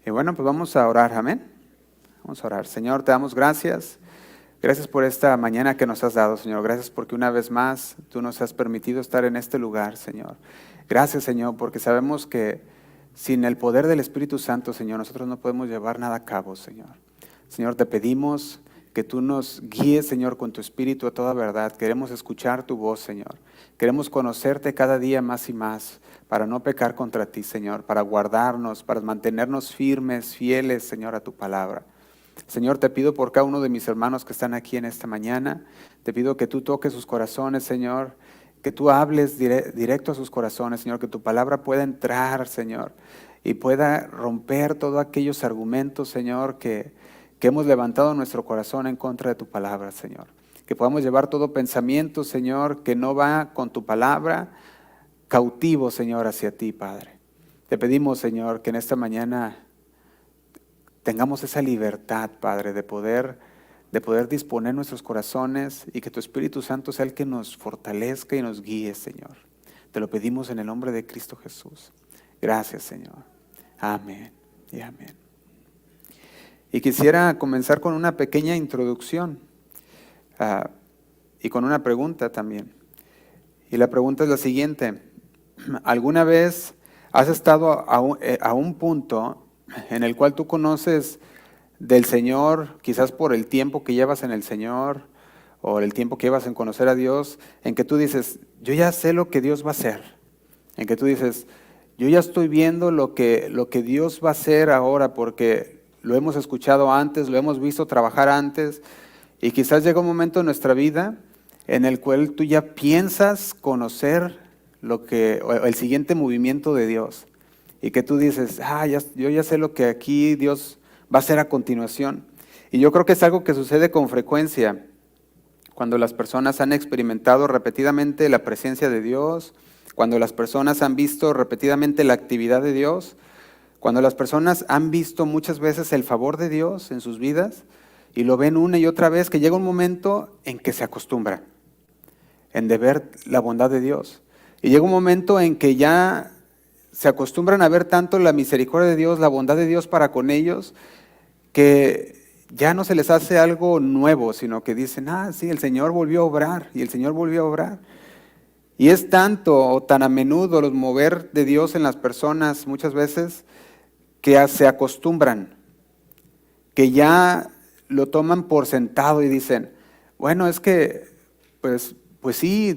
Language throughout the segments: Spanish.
Y bueno, pues vamos a orar, amén. Vamos a orar. Señor, te damos gracias. Gracias por esta mañana que nos has dado, Señor. Gracias porque una vez más tú nos has permitido estar en este lugar, Señor. Gracias, Señor, porque sabemos que sin el poder del Espíritu Santo, Señor, nosotros no podemos llevar nada a cabo, Señor. Señor, te pedimos que tú nos guíes, Señor, con tu Espíritu a toda verdad. Queremos escuchar tu voz, Señor. Queremos conocerte cada día más y más para no pecar contra ti, Señor, para guardarnos, para mantenernos firmes, fieles, Señor, a tu palabra. Señor, te pido por cada uno de mis hermanos que están aquí en esta mañana. Te pido que tú toques sus corazones, Señor, que tú hables directo a sus corazones, Señor, que tu palabra pueda entrar, Señor, y pueda romper todos aquellos argumentos, Señor, que hemos levantado nuestro corazón en contra de tu palabra, Señor. Que podamos llevar todo pensamiento, Señor, que no va con tu palabra, cautivo, Señor, hacia ti, Padre. Te pedimos, Señor, que en esta mañana tengamos esa libertad, Padre, de poder disponer nuestros corazones y que tu Espíritu Santo sea el que nos fortalezca y nos guíe, Señor. Te lo pedimos en el nombre de Cristo Jesús. Gracias, Señor. Amén y amén. Y quisiera comenzar con una pequeña introducción y con una pregunta también. Y la pregunta es la siguiente. ¿Alguna vez has estado a un punto en el cual tú conoces del Señor, quizás por el tiempo que llevas en el Señor o el tiempo que llevas en conocer a Dios, en que tú dices, yo ya sé lo que Dios va a hacer? En que tú dices, yo ya estoy viendo lo que Dios va a hacer ahora porque lo hemos escuchado antes, lo hemos visto trabajar antes, y quizás llega un momento en nuestra vida en el cual tú ya piensas conocer el siguiente movimiento de Dios, y que tú dices, yo ya sé lo que aquí Dios va a hacer a continuación. Y yo creo que es algo que sucede con frecuencia cuando las personas han experimentado repetidamente la presencia de Dios, cuando las personas han visto repetidamente la actividad de Dios, cuando las personas han visto muchas veces el favor de Dios en sus vidas y lo ven una y otra vez, que llega un momento en que se acostumbran en de ver la bondad de Dios. Y llega un momento en que ya se acostumbran a ver tanto la misericordia de Dios, la bondad de Dios para con ellos, que ya no se les hace algo nuevo, sino que dicen, sí, el Señor volvió a obrar, y el Señor volvió a obrar. Y es tanto o tan a menudo los mover de Dios en las personas muchas veces que se acostumbran, que ya lo toman por sentado y dicen, bueno, es que pues sí,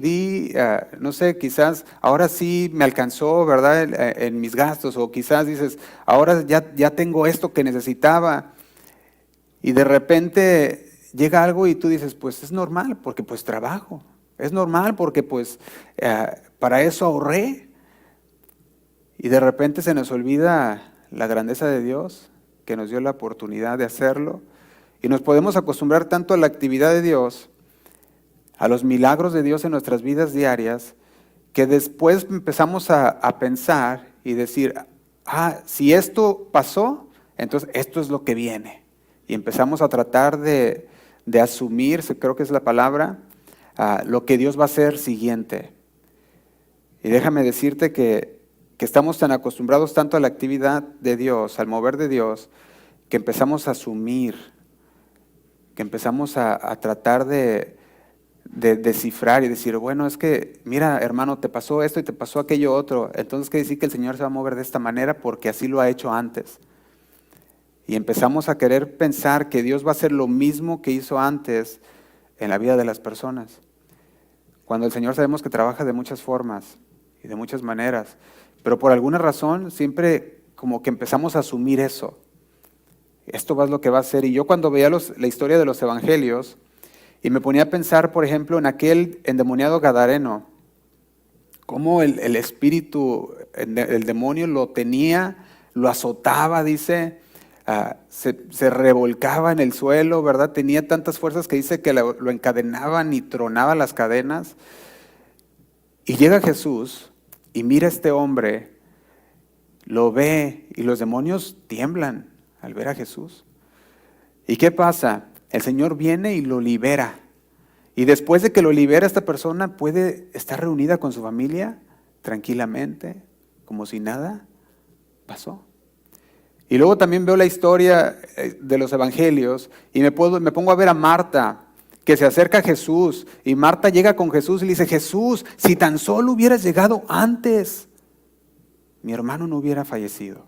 no sé, quizás ahora sí me alcanzó, ¿verdad? En mis gastos, o quizás dices, ahora ya tengo esto que necesitaba, y de repente llega algo y tú dices, pues es normal, porque pues trabajo, es normal porque pues para eso ahorré, y de repente se nos olvida la grandeza de Dios, que nos dio la oportunidad de hacerlo, y nos podemos acostumbrar tanto a la actividad de Dios, a los milagros de Dios en nuestras vidas diarias, que después empezamos a pensar y decir, si esto pasó, entonces esto es lo que viene. Y empezamos a tratar de asumir, creo que es la palabra, lo que Dios va a hacer siguiente. Y déjame decirte que estamos tan acostumbrados tanto a la actividad de Dios, al mover de Dios, que empezamos a asumir, que empezamos a tratar de descifrar y decir, bueno, es que, mira, hermano, te pasó esto y te pasó aquello otro, entonces quiere decir que el Señor se va a mover de esta manera porque así lo ha hecho antes. Y empezamos a querer pensar que Dios va a hacer lo mismo que hizo antes en la vida de las personas, cuando el Señor sabemos que trabaja de muchas formas y de muchas maneras, pero por alguna razón siempre como que empezamos a asumir eso. Esto es lo que va a hacer. Y yo cuando veía la historia de los evangelios, y me ponía a pensar, por ejemplo, en aquel endemoniado gadareno, cómo el espíritu, el demonio lo tenía, lo azotaba, dice, se revolcaba en el suelo, ¿verdad? Tenía tantas fuerzas que dice que lo encadenaban y tronaba las cadenas. Y llega Jesús y mira a este hombre, lo ve y los demonios tiemblan al ver a Jesús. ¿Y qué pasa? El Señor viene y lo libera. Y después de que lo libera, esta persona puede estar reunida con su familia tranquilamente, como si nada pasó. Y luego también veo la historia de los evangelios y me pongo a ver a Marta, que se acerca a Jesús, y Marta llega con Jesús y le dice: Jesús, si tan solo hubieras llegado antes, mi hermano no hubiera fallecido.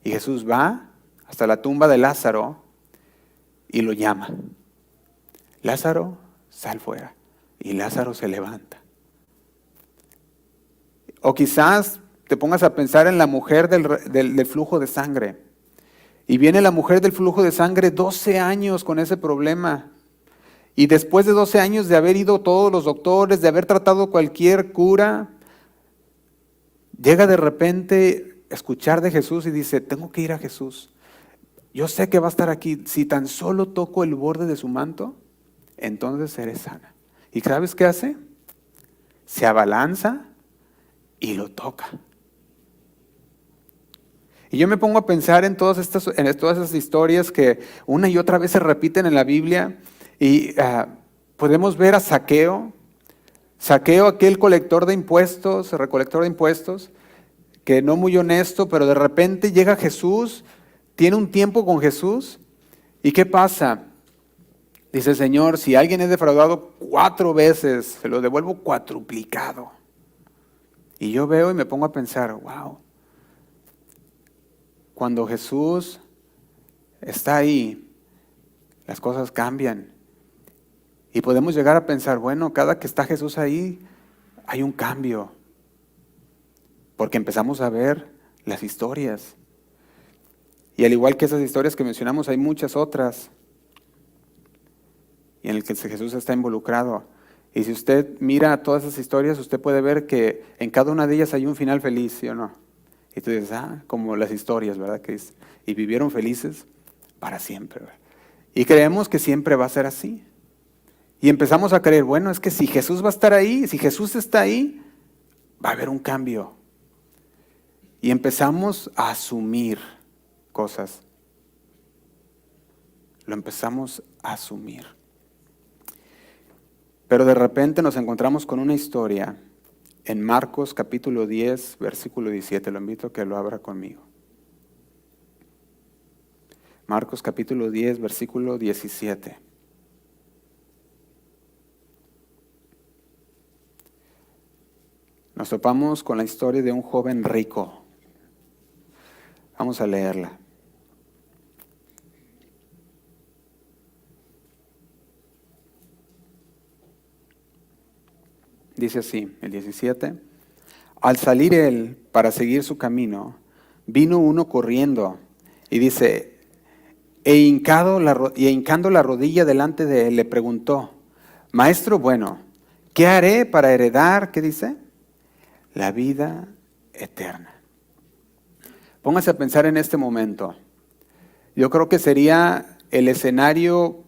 Y Jesús va hasta la tumba de Lázaro y lo llama: Lázaro, sal fuera. Y Lázaro se levanta. O quizás te pongas a pensar en la mujer del flujo de sangre. Y viene la mujer del flujo de sangre 12 años con ese problema. Y después de 12 años de haber ido todos los doctores, de haber tratado cualquier cura, llega de repente a escuchar de Jesús y dice: tengo que ir a Jesús. Yo sé que va a estar aquí. Si tan solo toco el borde de su manto, entonces seré sana. ¿Y sabes qué hace? Se abalanza y lo toca. Y yo me pongo a pensar en todas esas historias que una y otra vez se repiten en la Biblia, y podemos ver a Zaqueo, aquel recolector de impuestos, que no muy honesto, pero de repente llega Jesús, tiene un tiempo con Jesús, ¿y qué pasa? Dice: Señor, si alguien es defraudado 4 veces, se lo devuelvo cuatruplicado. Y yo veo y me pongo a pensar: wow, cuando Jesús está ahí, las cosas cambian. Y podemos llegar a pensar: bueno, cada que está Jesús ahí, hay un cambio. Porque empezamos a ver las historias. Y al igual que esas historias que mencionamos, hay muchas otras, y en el que Jesús está involucrado. Y si usted mira todas esas historias, usted puede ver que en cada una de ellas hay un final feliz, ¿sí o no? Y tú dices: como las historias, ¿verdad? Y vivieron felices para siempre, ¿verdad? Y creemos que siempre va a ser así. Y empezamos a creer: bueno, es que si Jesús va a estar ahí, si Jesús está ahí, va a haber un cambio. Y empezamos a asumir cosas. Lo empezamos a asumir. Pero de repente nos encontramos con una historia en Marcos capítulo 10, versículo 17. Lo invito a que lo abra conmigo. Marcos capítulo 10, versículo 17. Nos topamos con la historia de un joven rico. Vamos a leerla. Dice así, el 17. Al salir él para seguir su camino, vino uno corriendo y dice, hincando la rodilla delante de él, le preguntó: Maestro bueno, ¿qué haré para heredar? ¿Qué dice? La vida eterna. Póngase a pensar en este momento. Yo creo que sería el escenario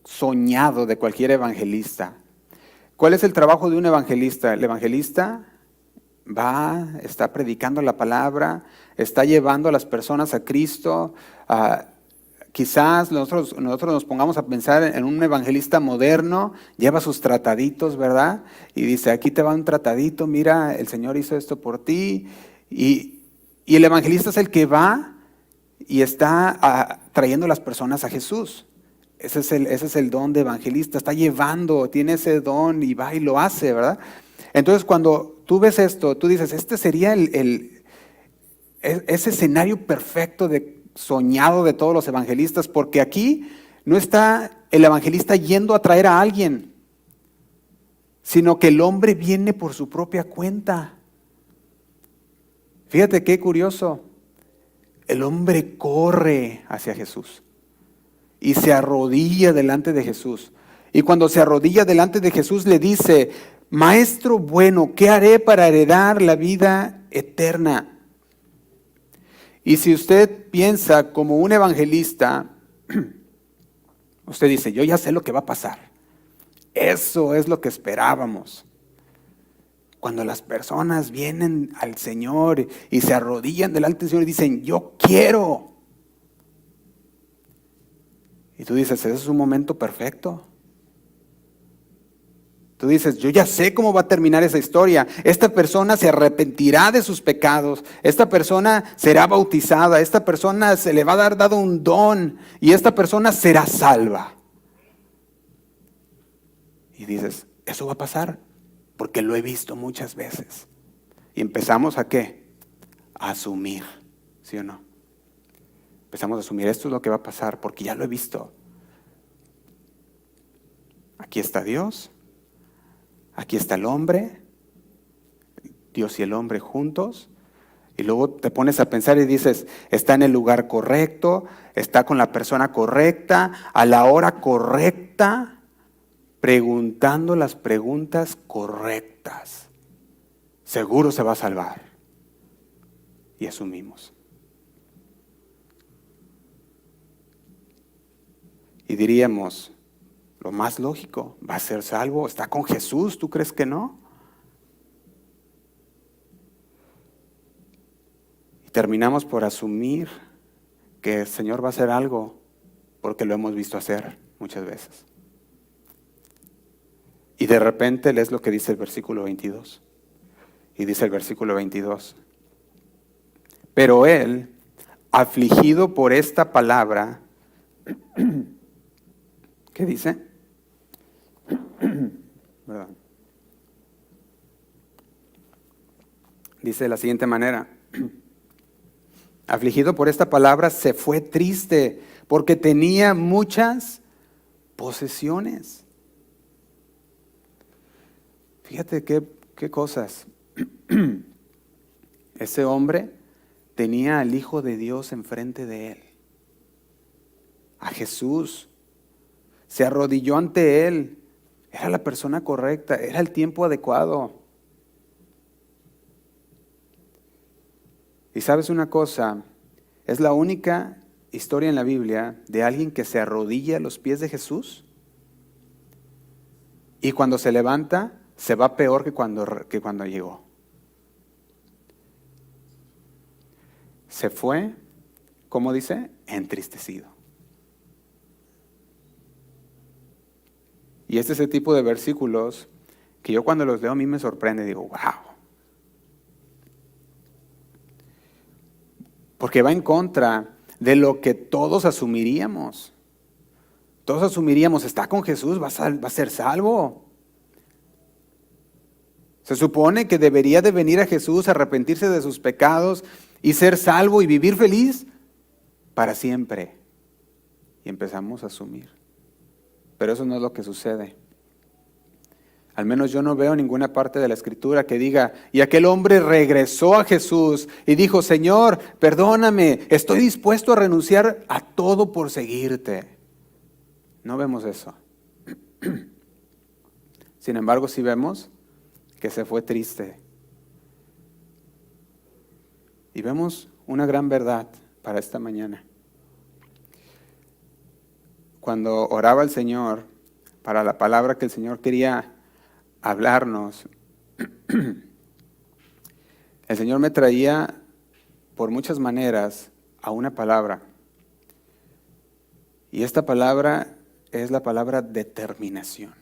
soñado de cualquier evangelista. ¿Cuál es el trabajo de un evangelista? El evangelista está predicando la palabra, está llevando a las personas a Cristo. Quizás nosotros nos pongamos a pensar en un evangelista moderno, lleva sus trataditos, ¿verdad? Y dice: aquí te va un tratadito, mira, el Señor hizo esto por ti. Y el evangelista es el que va y está trayendo a las personas a Jesús. Ese es el don de evangelista, está llevando, tiene ese don y va y lo hace, ¿verdad? Entonces cuando tú ves esto, tú dices: este sería ese escenario perfecto soñado de todos los evangelistas, porque aquí no está el evangelista yendo a traer a alguien, sino que el hombre viene por su propia cuenta. Fíjate qué curioso, el hombre corre hacia Jesús y se arrodilla delante de Jesús. Y cuando se arrodilla delante de Jesús le dice: Maestro bueno, ¿qué haré para heredar la vida eterna? Y si usted piensa como un evangelista, usted dice: yo ya sé lo que va a pasar. Eso es lo que esperábamos. Cuando las personas vienen al Señor y se arrodillan delante del Señor y dicen: yo quiero. Y tú dices: ese es un momento perfecto. Tú dices, yo ya sé cómo va a terminar esa historia. Esta persona se arrepentirá de sus pecados. Esta persona será bautizada. Esta persona se le va a dar dado un don. Y esta persona será salva. Y dices, eso va a pasar porque lo he visto muchas veces. Y empezamos ¿a qué? A asumir, ¿sí o no? Empezamos a asumir, esto es lo que va a pasar porque ya lo he visto. Aquí está Dios. Aquí está el hombre, Dios y el hombre juntos, y luego te pones a pensar y dices, está en el lugar correcto, está con la persona correcta, a la hora correcta, preguntando las preguntas correctas. Seguro se va a salvar. Y asumimos. Y diríamos, lo más lógico, va a ser salvo, está con Jesús, ¿tú crees que no? Y terminamos por asumir que el Señor va a hacer algo porque lo hemos visto hacer muchas veces. Y de repente lees lo que dice el versículo 22. Y dice el versículo 22. Pero él, afligido por esta palabra, ¿qué dice? Perdón. Dice de la siguiente manera. Afligido por esta palabra, se fue triste porque tenía muchas posesiones. Fíjate qué cosas. Ese hombre tenía al Hijo de Dios enfrente de él, a Jesús. Se arrodilló ante él. Era la persona correcta, era el tiempo adecuado. Y sabes una cosa, es la única historia en la Biblia de alguien que se arrodilla a los pies de Jesús y cuando se levanta se va peor que cuando llegó. Se fue, ¿cómo dice? Entristecido. Y este es el tipo de versículos que yo cuando los leo a mí me sorprende, digo, wow. Porque va en contra de lo que todos asumiríamos. Todos asumiríamos, está con Jesús, va a ser salvo. Se supone que debería de venir a Jesús, arrepentirse de sus pecados y ser salvo y vivir feliz para siempre. Y empezamos a asumir. Pero eso no es lo que sucede. Al menos yo no veo ninguna parte de la Escritura que diga, y aquel hombre regresó a Jesús y dijo, Señor, perdóname, estoy dispuesto a renunciar a todo por seguirte. No vemos eso. Sin embargo, sí vemos que se fue triste. Y vemos una gran verdad para esta mañana. Cuando oraba al Señor para la palabra que el Señor quería hablarnos, el Señor me traía por muchas maneras a una palabra. Y esta palabra es la palabra determinación.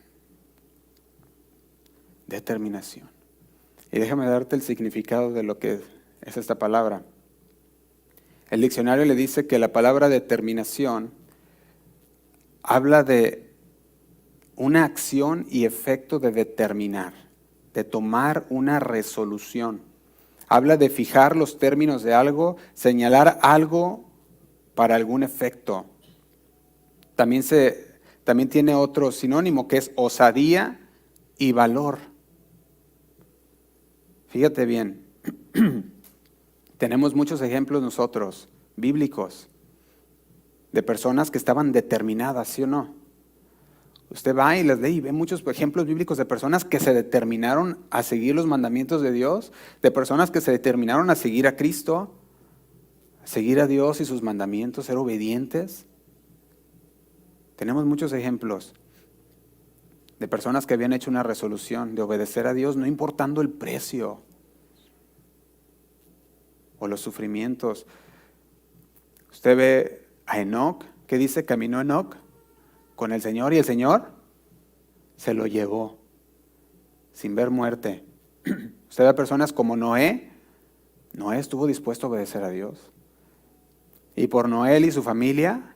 Determinación. Y déjame darte el significado de lo que es esta palabra. El diccionario le dice que la palabra determinación habla de una acción y efecto de determinar, de tomar una resolución. Habla de fijar los términos de algo, señalar algo para algún efecto. También tiene otro sinónimo que es osadía y valor. Fíjate bien, tenemos muchos ejemplos nosotros, bíblicos, de personas que estaban determinadas, ¿sí o no? Usted va y les lee y ve muchos ejemplos bíblicos de personas que se determinaron a seguir los mandamientos de Dios, de personas que se determinaron a seguir a Cristo, a seguir a Dios y sus mandamientos, ser obedientes. Tenemos muchos ejemplos de personas que habían hecho una resolución de obedecer a Dios, no importando el precio o los sufrimientos. Usted ve a Enoc, ¿qué dice? Caminó Enoc con el Señor y el Señor se lo llevó. sin ver muerte. Usted ve a personas como Noé. Noé estuvo dispuesto a obedecer a Dios. Y por Noé y su familia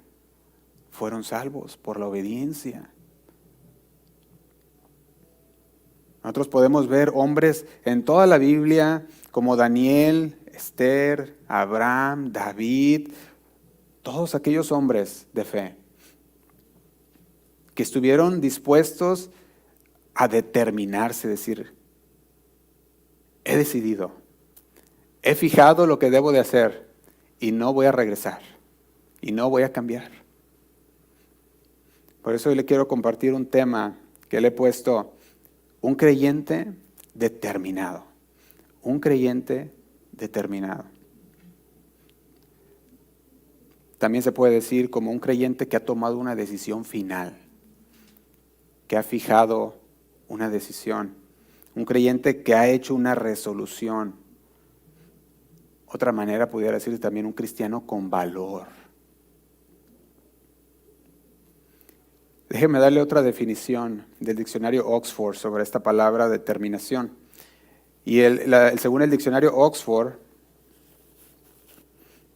fueron salvos por la obediencia. Nosotros podemos ver hombres en toda la Biblia como Daniel, Esther, Abraham, David, todos aquellos hombres de fe que estuvieron dispuestos a determinarse, decir, he decidido, he fijado lo que debo de hacer y no voy a regresar y no voy a cambiar. Por eso hoy le quiero compartir un tema que le he puesto, un creyente determinado. Un creyente determinado. También se puede decir como un creyente que ha tomado una decisión final, que ha fijado una decisión. Un creyente que ha hecho una resolución. Otra manera pudiera decir también un cristiano con valor. Déjeme darle otra definición del diccionario Oxford sobre esta palabra determinación. Y según el diccionario Oxford,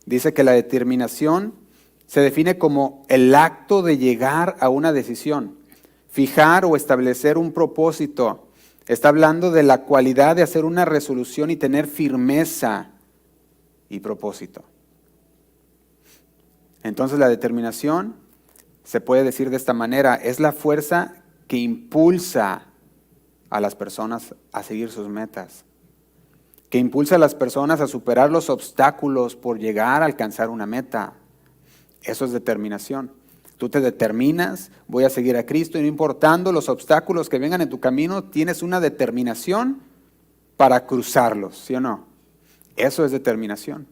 dice que la determinación se define como el acto de llegar a una decisión, fijar o establecer un propósito. Está hablando de la cualidad de hacer una resolución y tener firmeza y propósito. Entonces la determinación se puede decir de esta manera, es la fuerza que impulsa a las personas a seguir sus metas, que impulsa a las personas a superar los obstáculos por llegar a alcanzar una meta. Eso es determinación. Tú te determinas, voy a seguir a Cristo y no importando los obstáculos que vengan en tu camino, tienes una determinación para cruzarlos, ¿sí o no? Eso es determinación.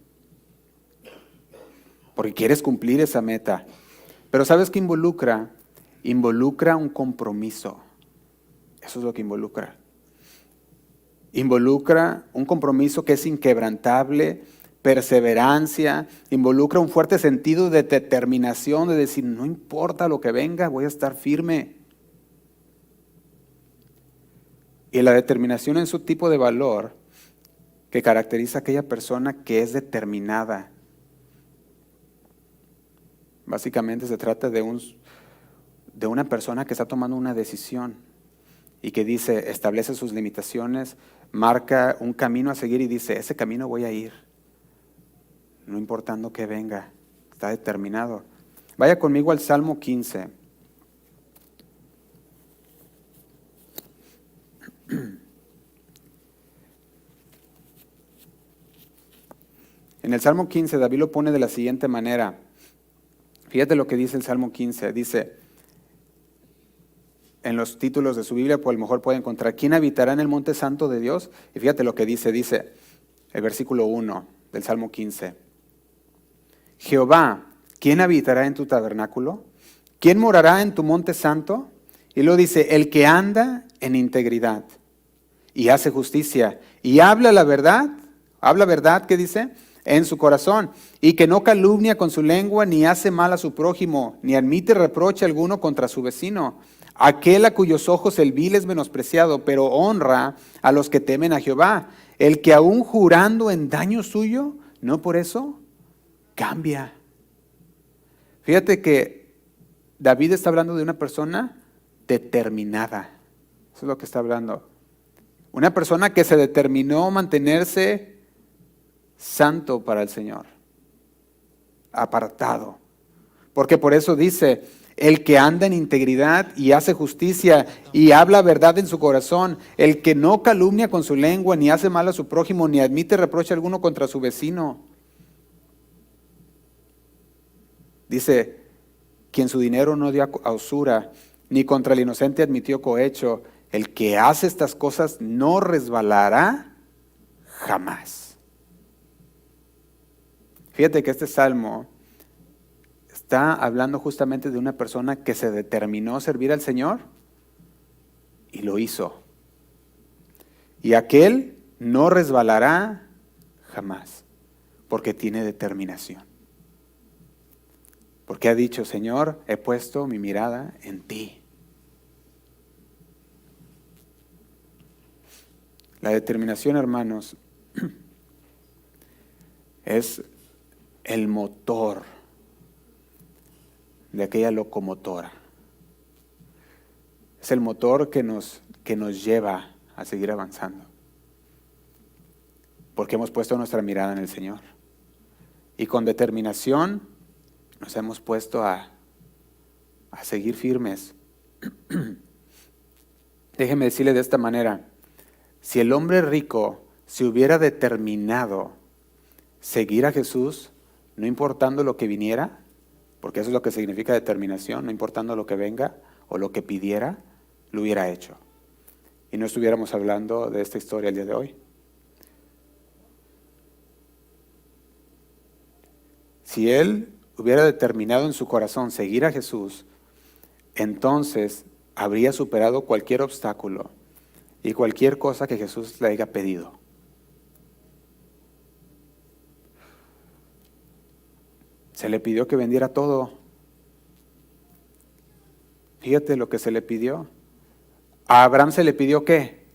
Porque quieres cumplir esa meta. Pero ¿sabes qué involucra? Involucra un compromiso. Eso es lo que involucra. Involucra un compromiso que es inquebrantable, perseverancia, involucra un fuerte sentido de determinación, de decir, no importa lo que venga, voy a estar firme. Y la determinación es un tipo de valor que caracteriza a aquella persona que es determinada. Básicamente se trata de una persona que está tomando una decisión y que dice, establece sus limitaciones, marca un camino a seguir y dice, ese camino voy a ir, no importando que venga, está determinado. Vaya conmigo al Salmo 15. En el Salmo 15 David lo pone de la siguiente manera. Fíjate lo que dice el Salmo 15. Dice, en los títulos de su Biblia, pues a lo mejor puede encontrar, ¿quién habitará en el monte santo de Dios? Y fíjate lo que dice el versículo 1 del Salmo 15. Jehová, ¿quién habitará en tu tabernáculo? ¿Quién morará en tu monte santo? Y luego dice, el que anda en integridad y hace justicia y habla la verdad, ¿qué dice? En su corazón, y que no calumnia con su lengua, ni hace mal a su prójimo, ni admite reproche alguno contra su vecino. Aquel a cuyos ojos el vil es menospreciado, pero honra a los que temen a Jehová. El que aún jurando en daño suyo, no por eso cambia. Fíjate que David está hablando de una persona determinada. Eso es lo que está hablando. Una persona que se determinó mantenerse santo para el Señor, apartado. Porque por eso dice, el que anda en integridad y hace justicia y habla verdad en su corazón, el que no calumnia con su lengua, ni hace mal a su prójimo, ni admite reproche alguno contra su vecino. Dice, quien su dinero no dio a usura, ni contra el inocente admitió cohecho, el que hace estas cosas no resbalará jamás. Fíjate que este salmo está hablando justamente de una persona que se determinó a servir al Señor y lo hizo. Y aquel no resbalará jamás, porque tiene determinación. Porque ha dicho, Señor, he puesto mi mirada en ti. La determinación, hermanos, es el motor de aquella locomotora. Es el motor que nos lleva a seguir avanzando. Porque hemos puesto nuestra mirada en el Señor. Y con determinación nos hemos puesto a seguir firmes. Déjeme decirle de esta manera, si el hombre rico se hubiera determinado seguir a Jesús, no importando lo que viniera, porque eso es lo que significa determinación, no importando lo que venga o lo que pidiera, lo hubiera hecho. Y no estuviéramos hablando de esta historia el día de hoy. Si él hubiera determinado en su corazón seguir a Jesús, entonces habría superado cualquier obstáculo y cualquier cosa que Jesús le haya pedido. Se le pidió que vendiera todo. Fíjate lo que se le pidió. A Abraham se le pidió ¿qué?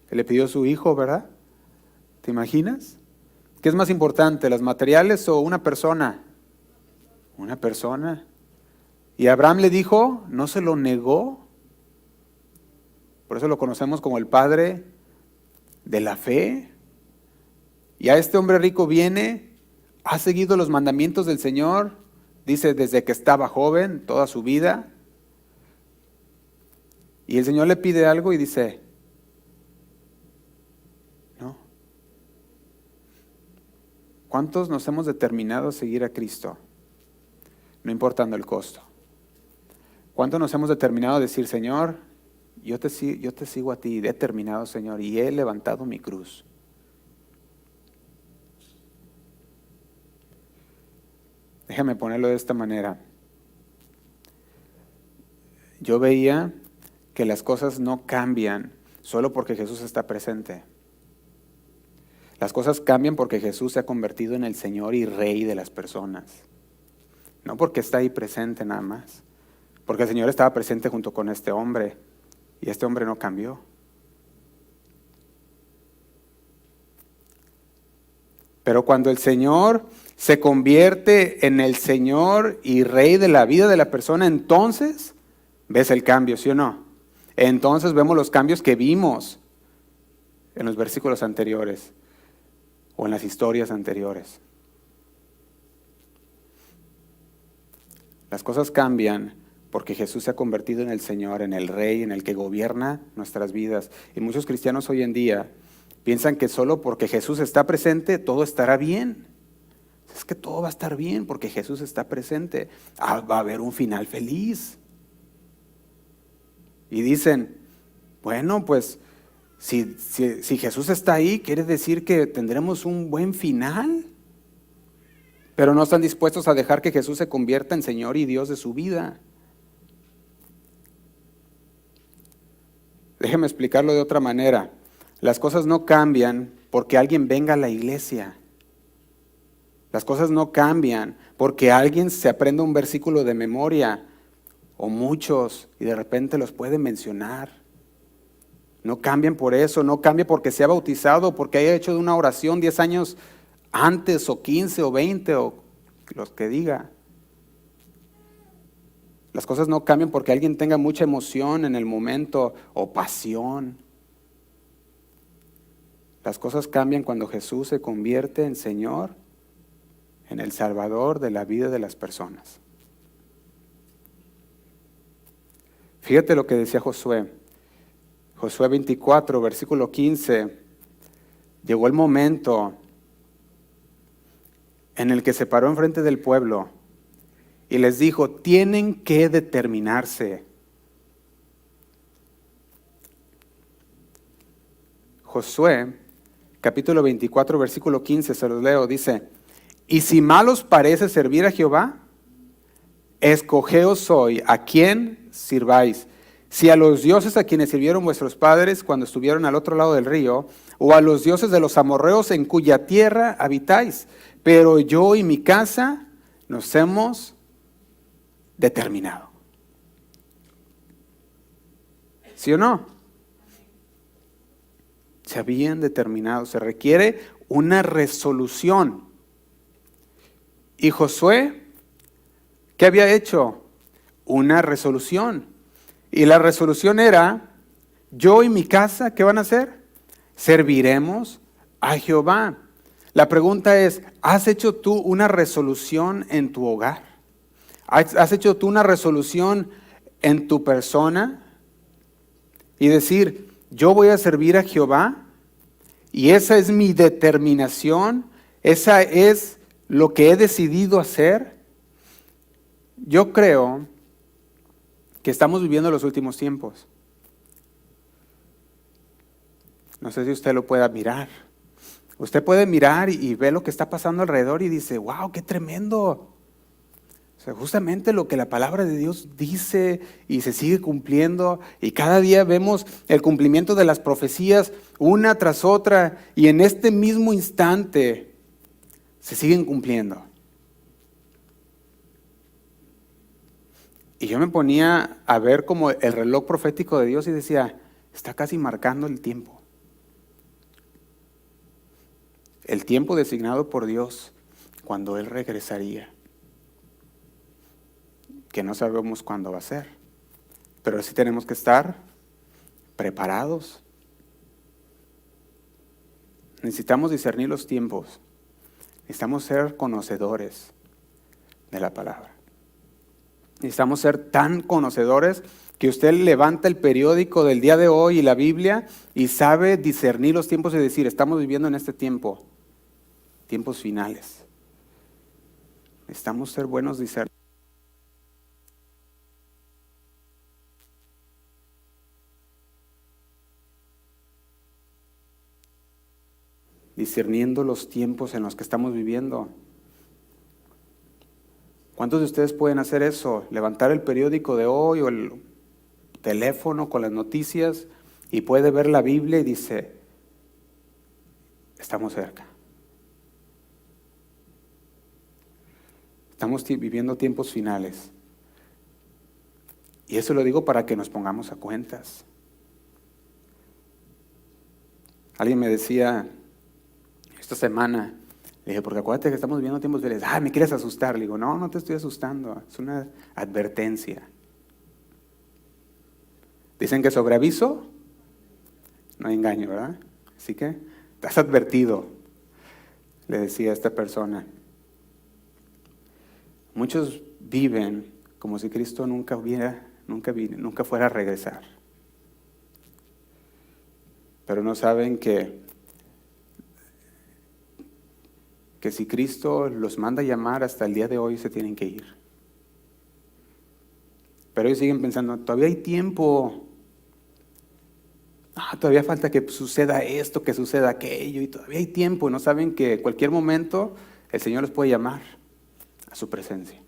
Se le pidió su hijo, ¿verdad? ¿Te imaginas? ¿Qué es más importante, las materiales o una persona? Una persona. Y Abraham le dijo, no se lo negó. Por eso lo conocemos como el padre de la fe. Y a este hombre rico viene, ha seguido los mandamientos del Señor, dice desde que estaba joven, toda su vida. Y el Señor le pide algo y dice, no. ¿Cuántos nos hemos determinado a seguir a Cristo? No importando el costo. ¿Cuántos nos hemos determinado a decir, Señor, yo te sigo a ti, determinado, Señor, y he levantado mi cruz? Déjame ponerlo de esta manera. Yo veía que las cosas no cambian solo porque Jesús está presente. Las cosas cambian porque Jesús se ha convertido en el Señor y Rey de las personas. No porque está ahí presente nada más. Porque el Señor estaba presente junto con este hombre y este hombre no cambió. Pero cuando el Señor se convierte en el Señor y Rey de la vida de la persona, entonces ves el cambio, ¿sí o no? Entonces vemos los cambios que vimos en los versículos anteriores o en las historias anteriores. Las cosas cambian porque Jesús se ha convertido en el Señor, en el Rey, en el que gobierna nuestras vidas. Y muchos cristianos hoy en día piensan que solo porque Jesús está presente, todo estará bien. Es que todo va a estar bien porque Jesús está presente. Va a haber un final feliz. Y dicen, bueno, pues si Jesús está ahí, quiere decir que tendremos un buen final. Pero no están dispuestos a dejar que Jesús se convierta en Señor y Dios de su vida. Déjeme explicarlo de otra manera. Las cosas no cambian porque alguien venga a la iglesia. Las cosas no cambian porque alguien se aprenda un versículo de memoria o muchos y de repente los puede mencionar. No cambian por eso, no cambia porque sea bautizado, porque haya hecho una oración 10 años antes o 15 o 20 o los que diga. Las cosas no cambian porque alguien tenga mucha emoción en el momento o pasión. Las cosas cambian cuando Jesús se convierte en Señor, en el Salvador de la vida de las personas. Fíjate lo que decía Josué. Josué 24, versículo 15. Llegó el momento en el que se paró enfrente del pueblo y les dijo, tienen que determinarse. Josué, capítulo 24, versículo 15, se los leo, dice, y si mal os parece servir a Jehová, escogeos hoy a quién sirváis, si a los dioses a quienes sirvieron vuestros padres cuando estuvieron al otro lado del río, o a los dioses de los amorreos en cuya tierra habitáis. Pero yo y mi casa nos hemos determinado. ¿Sí o no? Se habían determinado. Se requiere una resolución. Y Josué, ¿qué había hecho? Una resolución. Y la resolución era, yo y mi casa, ¿qué van a hacer? Serviremos a Jehová. La pregunta es, ¿has hecho tú una resolución en tu hogar? ¿Has hecho tú una resolución en tu persona? Y decir, yo voy a servir a Jehová y esa es mi determinación, esa es lo que he decidido hacer. Yo creo que estamos viviendo los últimos tiempos. No sé si usted lo pueda mirar. Usted puede mirar y ver lo que está pasando alrededor y dice, wow, qué tremendo. O sea, justamente lo que la palabra de Dios dice y se sigue cumpliendo. Y cada día vemos el cumplimiento de las profecías una tras otra. Y en este mismo instante se siguen cumpliendo. Y yo me ponía a ver como el reloj profético de Dios y decía, está casi marcando el tiempo. El tiempo designado por Dios cuando Él regresaría. Que no sabemos cuándo va a ser. Pero sí tenemos que estar preparados. Necesitamos discernir los tiempos. Necesitamos ser conocedores de la palabra. Necesitamos ser tan conocedores que usted levanta el periódico del día de hoy y la Biblia y sabe discernir los tiempos y decir, estamos viviendo en este tiempo. Tiempos finales. Necesitamos ser buenos discernidores. Discerniendo los tiempos en los que estamos viviendo. ¿Cuántos de ustedes pueden hacer eso? Levantar el periódico de hoy o el teléfono con las noticias y puede ver la Biblia y dice, estamos cerca. Estamos viviendo tiempos finales. Y eso lo digo para que nos pongamos a cuentas. Alguien me decía esta semana, le dije, porque acuérdate que estamos viviendo tiempos finales. ¿Me quieres asustar? Le digo, no te estoy asustando, es una advertencia. Dicen que sobre aviso no hay engaño, ¿verdad? Así que estás advertido, le decía a esta persona. Muchos viven como si Cristo nunca fuera a regresar. Pero no saben que si Cristo los manda a llamar hasta el día de hoy se tienen que ir. Pero ellos siguen pensando, todavía hay tiempo. Todavía falta que suceda esto, que suceda aquello, y todavía hay tiempo. No saben que en cualquier momento el Señor los puede llamar a su presencia.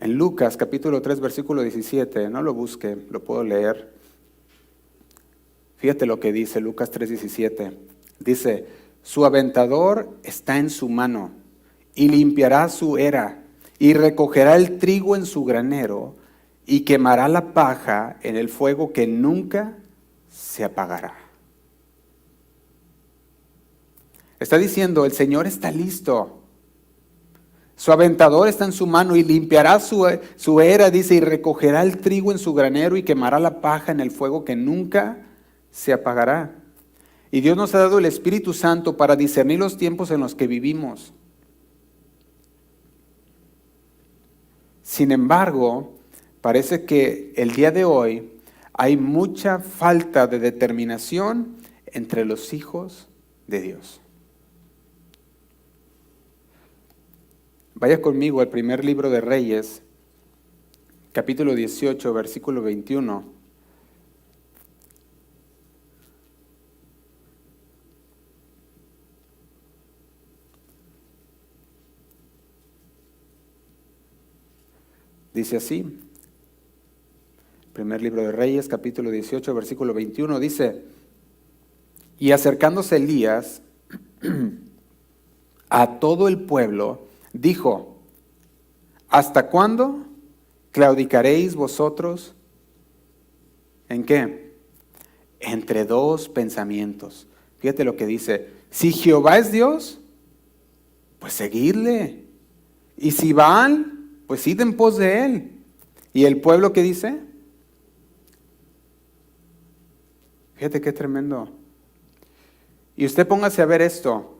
En Lucas capítulo 3 versículo 17, no lo busque, lo puedo leer. Fíjate lo que dice Lucas 3:17. Dice, su aventador está en su mano y limpiará su era y recogerá el trigo en su granero y quemará la paja en el fuego que nunca se apagará. Está diciendo, el Señor está listo. Su aventador está en su mano y limpiará su era, dice, y recogerá el trigo en su granero y quemará la paja en el fuego que nunca se apagará. Y Dios nos ha dado el Espíritu Santo para discernir los tiempos en los que vivimos. Sin embargo, parece que el día de hoy hay mucha falta de determinación entre los hijos de Dios. Vaya conmigo al primer libro de Reyes, capítulo 18, versículo 21. Dice así, primer libro de Reyes, capítulo 18, versículo 21, dice, y acercándose Elías a todo el pueblo, dijo, ¿hasta cuándo claudicaréis vosotros? ¿En qué? entre dos pensamientos. Fíjate lo que dice, si Jehová es Dios, pues seguidle. Y si Baal, pues id en pos de él. ¿Y el pueblo qué dice? Fíjate qué tremendo. Y usted póngase a ver esto.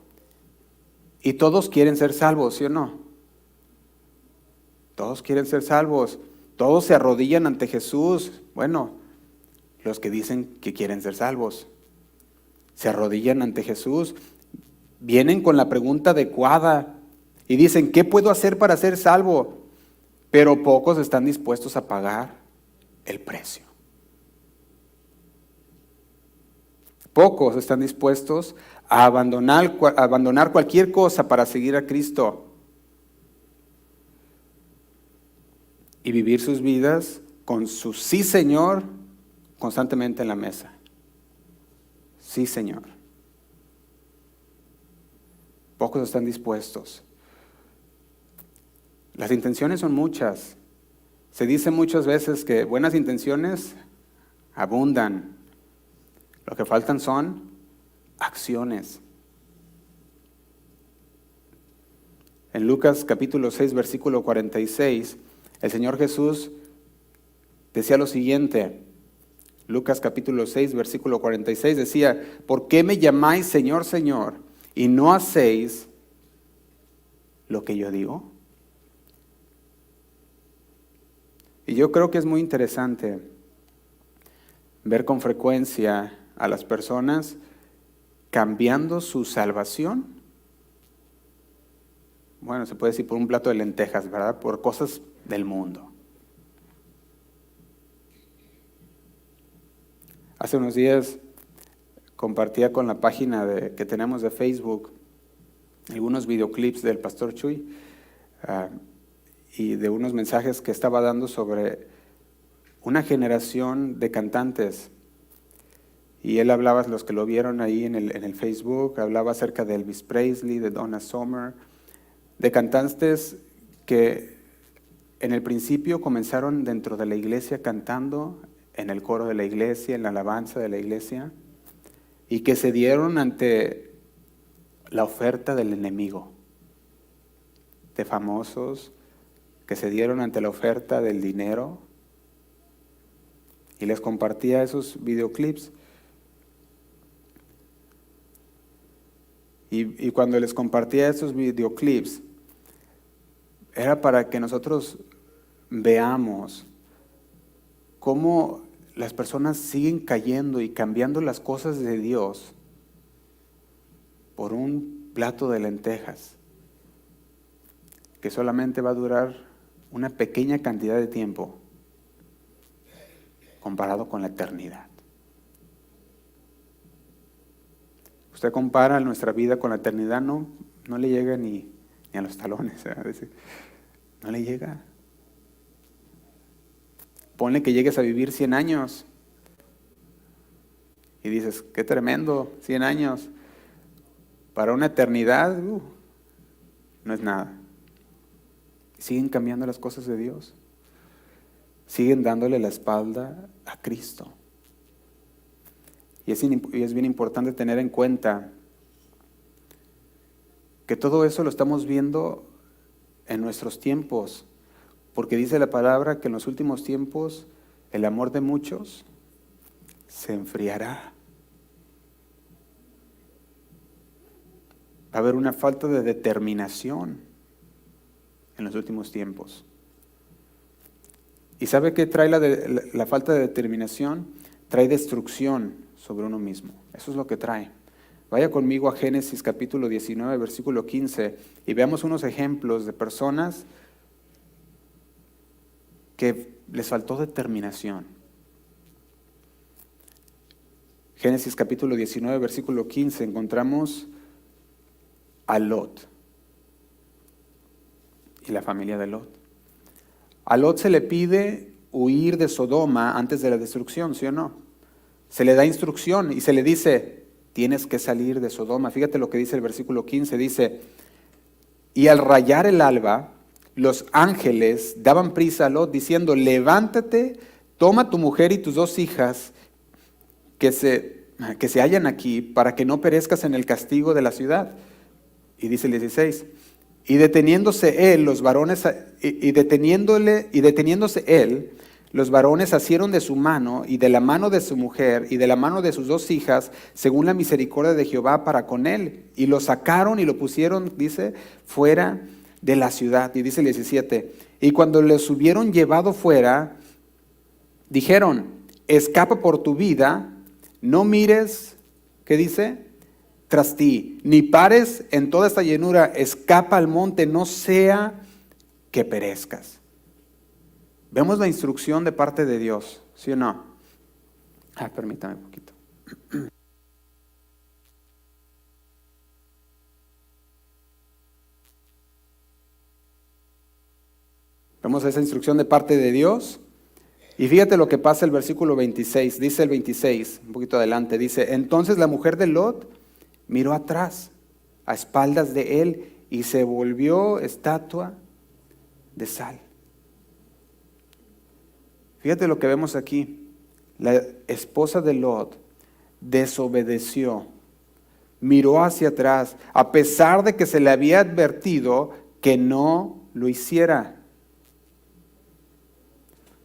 Y todos quieren ser salvos, ¿sí o no? Todos quieren ser salvos. Todos se arrodillan ante Jesús. Bueno, los que dicen que quieren ser salvos. Se arrodillan ante Jesús. Vienen con la pregunta adecuada. Y dicen, ¿qué puedo hacer para ser salvo? Pero pocos están dispuestos a pagar el precio. Pocos están dispuestos a abandonar cualquier cosa para seguir a Cristo y vivir sus vidas con su sí, Señor, constantemente en la mesa. Sí, Señor. Pocos están dispuestos. Las intenciones son muchas. Se dice muchas veces que buenas intenciones abundan. Lo que faltan son acciones. En Lucas capítulo 6, versículo 46, el Señor Jesús decía lo siguiente. Lucas capítulo 6, versículo 46 decía, ¿por qué me llamáis Señor, Señor, y no hacéis lo que yo digo? Y yo creo que es muy interesante ver con frecuencia a las personas cambiando su salvación. Bueno, se puede decir por un plato de lentejas, ¿verdad? Por cosas del mundo. Hace unos días compartía con la página que tenemos de Facebook algunos videoclips del pastor Chuy y de unos mensajes que estaba dando sobre una generación de cantantes. Y él hablaba, los que lo vieron ahí en el Facebook, hablaba acerca de Elvis Presley, de Donna Summer, de cantantes que en el principio comenzaron dentro de la iglesia cantando en el coro de la iglesia, en la alabanza de la iglesia, y que se dieron ante la oferta del enemigo, de famosos que se dieron ante la oferta del dinero, y les compartía esos videoclips. Y cuando les compartía esos videoclips, era para que nosotros veamos cómo las personas siguen cayendo y cambiando las cosas de Dios por un plato de lentejas que solamente va a durar una pequeña cantidad de tiempo comparado con la eternidad. Usted compara nuestra vida con la eternidad, no le llega ni a los talones, no le llega. Ponle que llegues a vivir 100 años y dices, qué tremendo, 100 años. Para una eternidad, no es nada. Siguen cambiando las cosas de Dios. Siguen dándole la espalda a Cristo. Y es bien importante tener en cuenta que todo eso lo estamos viendo en nuestros tiempos, porque dice la palabra que en los últimos tiempos el amor de muchos se enfriará. Va a haber una falta de determinación en los últimos tiempos. ¿Y sabe qué trae la falta de determinación? Trae destrucción sobre uno mismo. Eso es lo que trae. Vaya conmigo a Génesis capítulo 19, versículo 15, y veamos unos ejemplos de personas que les faltó determinación. Génesis capítulo 19, versículo 15, encontramos a Lot y la familia de Lot. A Lot se le pide huir de Sodoma antes de la destrucción, ¿sí o no? Se le da instrucción y se le dice, tienes que salir de Sodoma. Fíjate lo que dice el versículo 15, dice, y al rayar el alba, los ángeles daban prisa a Lot diciendo, levántate, toma tu mujer y tus 2 hijas que se hallan aquí, para que no perezcas en el castigo de la ciudad. Y dice el 16, y deteniéndose él, los varones, deteniéndose él, los varones asieron de su mano y de la mano de su mujer y de la mano de sus 2 hijas, según la misericordia de Jehová para con él. Y lo sacaron y lo pusieron, dice, fuera de la ciudad. Y dice el 17, y cuando les hubieron llevado fuera, dijeron, escapa por tu vida, no mires, ¿qué dice? Tras ti, ni pares en toda esta llanura, escapa al monte, no sea que perezcas. Vemos la instrucción de parte de Dios, ¿sí o no? Permítame un poquito. Vemos esa instrucción de parte de Dios. Y fíjate lo que pasa el versículo 26, dice el 26, un poquito adelante, dice, entonces la mujer de Lot miró atrás, a espaldas de él, y se volvió estatua de sal. Fíjate lo que vemos aquí. La esposa de Lot desobedeció, miró hacia atrás, a pesar de que se le había advertido que no lo hiciera.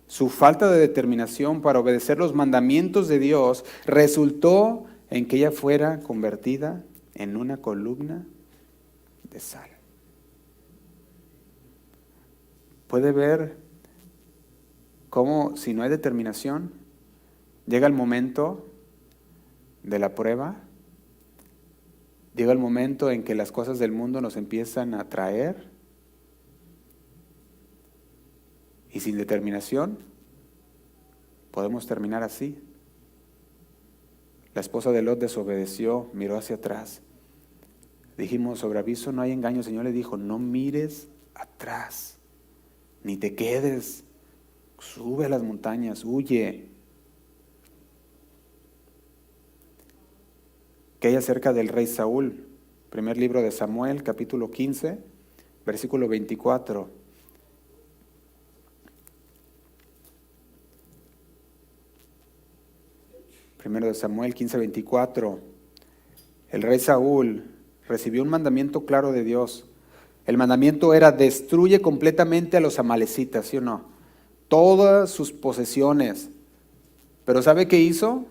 Su falta de determinación para obedecer los mandamientos de Dios resultó en que ella fuera convertida en una columna de sal. ¿Puede ver cómo si no hay determinación, llega el momento de la prueba? Llega el momento en que las cosas del mundo nos empiezan a atraer. Y sin determinación, podemos terminar así. La esposa de Lot desobedeció, miró hacia atrás. Dijimos, sobre aviso no hay engaño. El Señor le dijo, no mires atrás, ni te quedes. Sube a las montañas, huye. ¿Qué hay acerca del rey Saúl? Primer libro de Samuel, capítulo 15, versículo 24. Primero de Samuel 15, 24. El rey Saúl recibió un mandamiento claro de Dios. El mandamiento era, destruye completamente a los amalecitas, ¿sí o no? Todas sus posesiones. Pero ¿sabe qué hizo?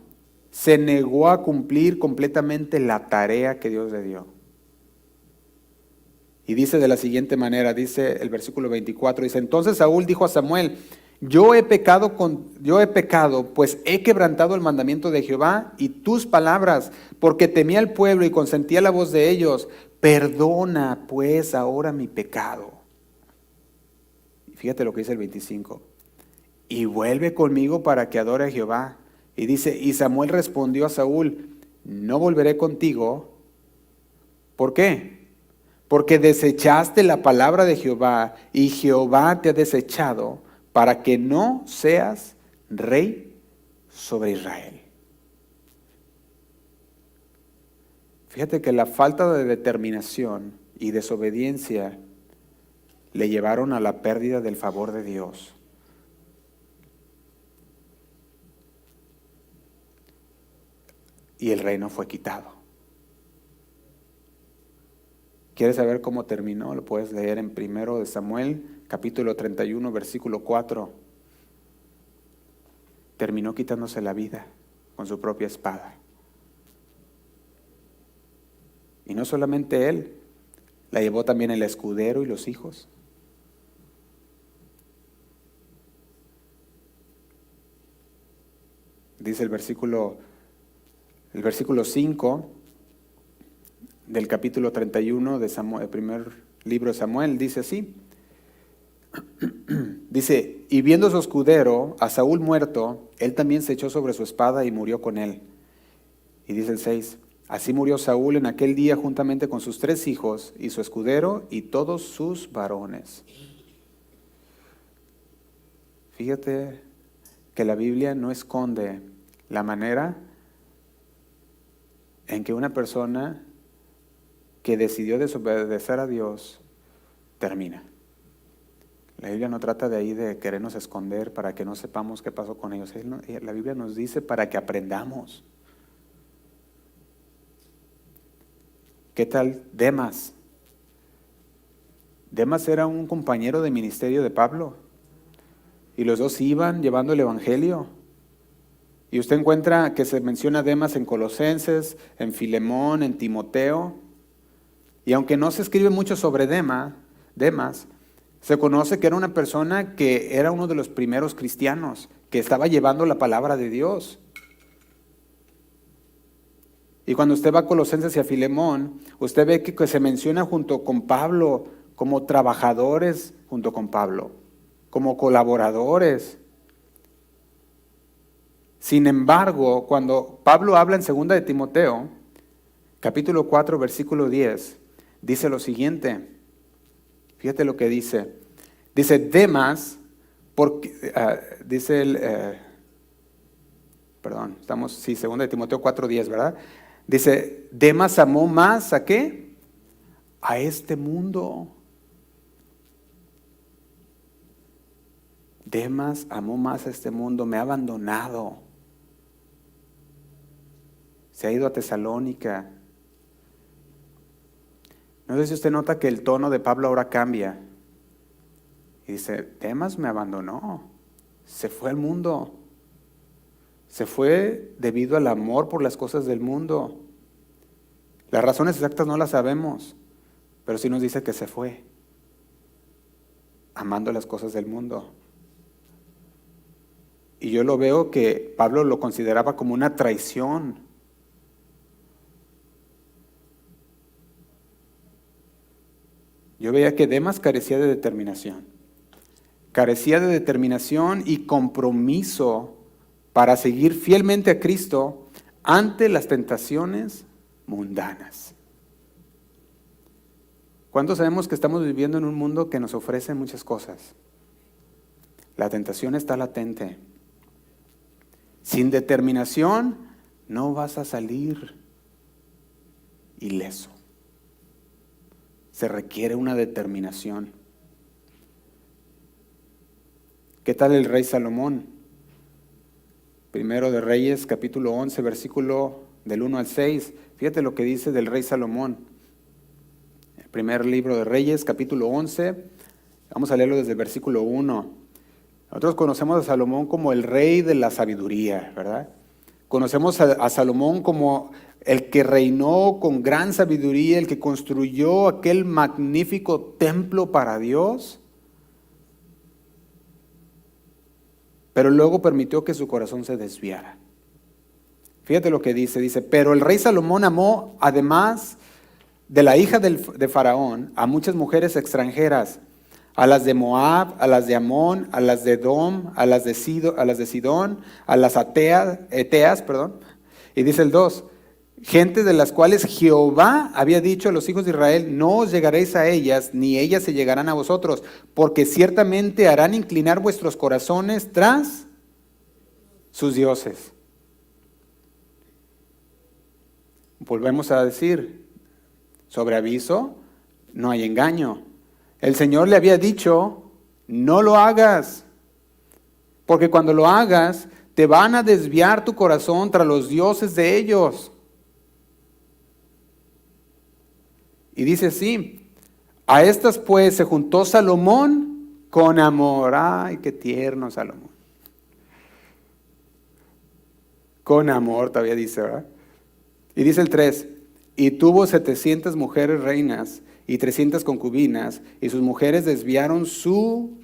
Se negó a cumplir completamente la tarea que Dios le dio. Y dice de la siguiente manera, dice el versículo 24, dice, entonces Saúl dijo a Samuel, yo he pecado, pues he quebrantado el mandamiento de Jehová y tus palabras, porque temí al pueblo y consentía la voz de ellos. Perdona pues ahora mi pecado. Y fíjate lo que dice el 25. Y vuelve conmigo para que adore a Jehová. Y dice, y Samuel respondió a Saúl, no volveré contigo. ¿Por qué? Porque desechaste la palabra de Jehová y Jehová te ha desechado para que no seas rey sobre Israel. Fíjate que la falta de determinación y desobediencia le llevaron a la pérdida del favor de Dios. Y el reino fue quitado. ¿Quieres saber cómo terminó? Lo puedes leer en 1 de Samuel, capítulo 31, versículo 4. Terminó quitándose la vida con su propia espada. Y no solamente él, la llevó también el escudero y los hijos. Dice el versículo 5 del capítulo 31 de Samuel, el primer libro de Samuel, dice así. Dice, y viendo su escudero, a Saúl muerto, él también se echó sobre su espada y murió con él. Y dice el 6, así murió Saúl en aquel día juntamente con sus 3 hijos y su escudero y todos sus varones. Fíjate que la Biblia no esconde la manera en que una persona que decidió desobedecer a Dios termina. La Biblia no trata de ahí de querernos esconder para que no sepamos qué pasó con ellos. La Biblia nos dice para que aprendamos. ¿Qué tal Demas? Demas era un compañero de ministerio de Pablo y los dos iban llevando el evangelio. Y usted encuentra que se menciona Demas en Colosenses, en Filemón, en Timoteo. Y aunque no se escribe mucho sobre Demas, se conoce que era una persona que era uno de los primeros cristianos, que estaba llevando la palabra de Dios. Y cuando usted va a Colosenses y a Filemón, usted ve que se menciona junto con Pablo, como trabajadores junto con Pablo, como colaboradores. Sin embargo, cuando Pablo habla en 2 de Timoteo, capítulo 4, versículo 10, dice lo siguiente. Fíjate lo que dice. Dice, Demas, porque, estamos, 2 de Timoteo 4, 10, ¿verdad? Dice, Demas amó más ¿a qué? A este mundo. Demas amó más a este mundo, me ha abandonado. Se ha ido a Tesalónica. No sé si usted nota que el tono de Pablo ahora cambia. Y dice, Demas me abandonó, se fue al mundo. Se fue debido al amor por las cosas del mundo. Las razones exactas no las sabemos, pero sí nos dice que se fue, amando las cosas del mundo. Y yo lo veo que Pablo lo consideraba como una traición. Yo veía que Demas carecía de determinación. Carecía de determinación y compromiso para seguir fielmente a Cristo ante las tentaciones mundanas. ¿Cuántos sabemos que estamos viviendo en un mundo que nos ofrece muchas cosas? La tentación está latente. Sin determinación no vas a salir ileso. Se requiere una determinación. ¿Qué tal el rey Salomón? Primero de Reyes, capítulo 11, versículo del 1 al 6. Fíjate lo que dice del rey Salomón. El primer libro de Reyes, capítulo 11. Vamos a leerlo desde el versículo 1. Nosotros conocemos a Salomón como el rey de la sabiduría, ¿verdad? Conocemos a Salomón como el que reinó con gran sabiduría, el que construyó aquel magnífico templo para Dios, pero luego permitió que su corazón se desviara. Fíjate lo que dice, pero el rey Salomón amó, además de la hija de Faraón, a muchas mujeres extranjeras, a las de Moab, a las de Amón, a las de Edom, a las de Sidón, a las Eteas, y dice el 2, gente de las cuales Jehová había dicho a los hijos de Israel, no os llegaréis a ellas, ni ellas se llegarán a vosotros, porque ciertamente harán inclinar vuestros corazones tras sus dioses. Volvemos a decir, sobre aviso, no hay engaño. El Señor le había dicho, no lo hagas, porque cuando lo hagas, te van a desviar tu corazón tras los dioses de ellos. Y dice así, a estas pues se juntó Salomón con amor. Ay, qué tierno Salomón. Con amor todavía dice, ¿verdad? Y dice el 3, y tuvo 700 mujeres reinas y 300 concubinas, y sus mujeres desviaron su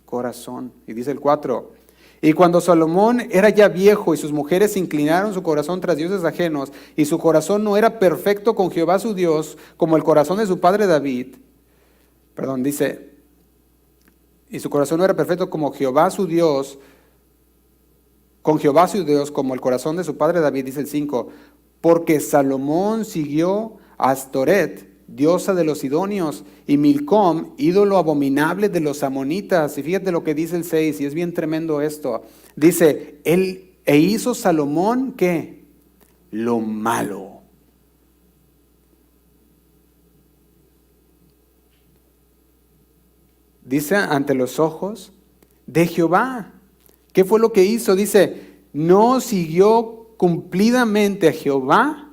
corazón. Y dice el 4, y cuando Salomón era ya viejo y sus mujeres inclinaron su corazón tras dioses ajenos, y su corazón no era perfecto con Jehová su Dios, como el corazón de su padre David, dice, y su corazón no era perfecto como Jehová su Dios, con Jehová su Dios, como el corazón de su padre David, dice el 5, porque Salomón siguió a Astoret, diosa de los sidonios, y Milcom, ídolo abominable de los amonitas. Y fíjate lo que dice el 6, y es bien tremendo esto. Dice, hizo Salomón, ¿qué? Lo malo. Dice, ante los ojos de Jehová. ¿Qué fue lo que hizo? Dice, no siguió cumplidamente a Jehová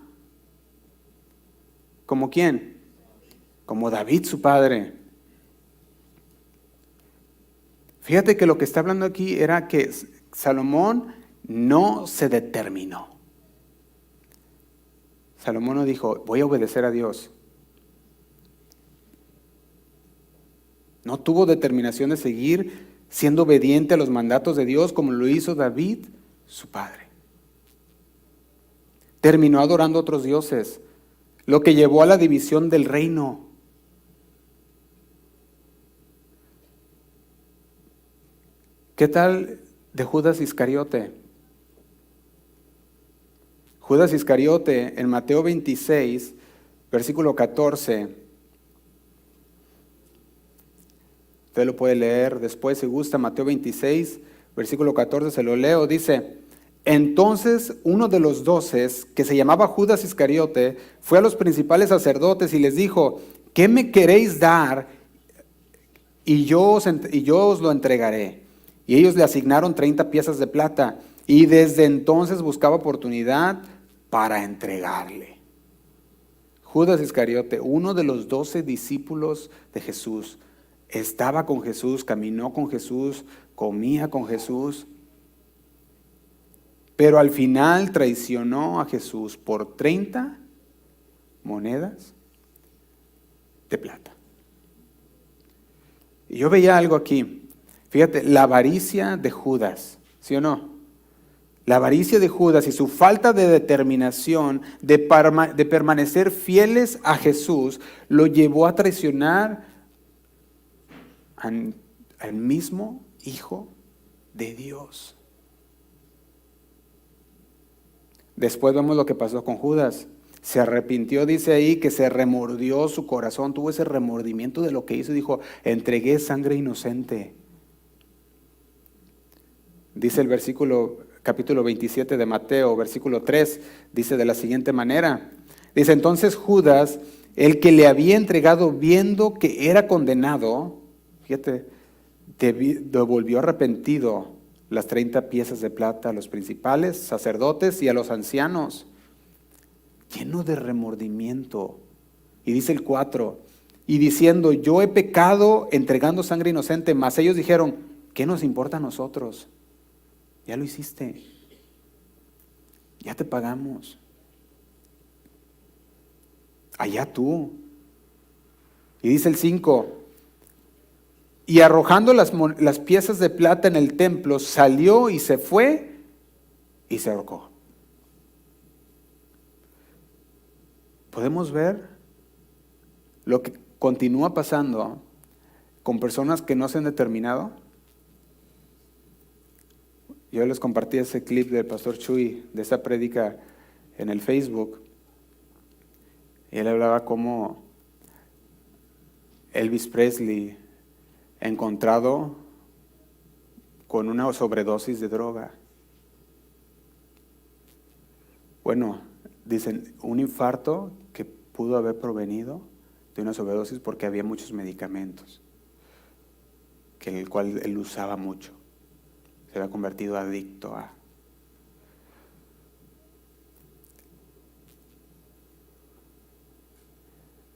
¿Como quién? Como David, su padre. Fíjate que lo que está hablando aquí era que Salomón no se determinó. Salomón no dijo, voy a obedecer a Dios. No tuvo determinación de seguir siendo obediente a los mandatos de Dios como lo hizo David, su padre. Terminó adorando a otros dioses, lo que llevó a la división del reino. ¿Qué tal de Judas Iscariote? Judas Iscariote en Mateo 26, versículo 14. Usted lo puede leer después si gusta, Mateo 26, versículo 14, se lo leo, dice: entonces uno de los 12, que se llamaba Judas Iscariote, fue a los principales sacerdotes y les dijo, ¿qué me queréis dar? Y yo os lo entregaré. Y ellos le asignaron 30 piezas de plata, y desde entonces buscaba oportunidad para entregarle. Judas Iscariote, uno de los 12 discípulos de Jesús, estaba con Jesús, caminó con Jesús, comía con Jesús, pero al final traicionó a Jesús por 30 monedas de plata. Y yo veía algo aquí. Fíjate, la avaricia de Judas, ¿sí o no? La avaricia de Judas y su falta de determinación de permanecer fieles a Jesús lo llevó a traicionar al mismo Hijo de Dios. Después vemos lo que pasó con Judas. Se arrepintió, dice ahí, que se remordió su corazón, tuvo ese remordimiento de lo que hizo y dijo, entregué sangre inocente. Dice el capítulo 27 de Mateo, versículo 3, dice de la siguiente manera. Dice, entonces Judas, el que le había entregado viendo que era condenado, fíjate, devolvió arrepentido las 30 piezas de plata a los principales sacerdotes y a los ancianos, lleno de remordimiento. Y dice el 4, y diciendo, yo he pecado entregando sangre inocente, mas ellos dijeron, ¿qué nos importa a nosotros? Ya lo hiciste, ya te pagamos, allá tú. Y dice el 5, y arrojando las piezas de plata en el templo, salió y se fue y se ahorcó. Podemos ver lo que continúa pasando con personas que no se han determinado. Yo les compartí ese clip del pastor Chuy, de esa prédica en el Facebook. Y él hablaba cómo Elvis Presley, encontrado con una sobredosis de droga. Bueno, dicen, un infarto que pudo haber provenido de una sobredosis porque había muchos medicamentos, que el cual él usaba mucho. Se había convertido adicto a.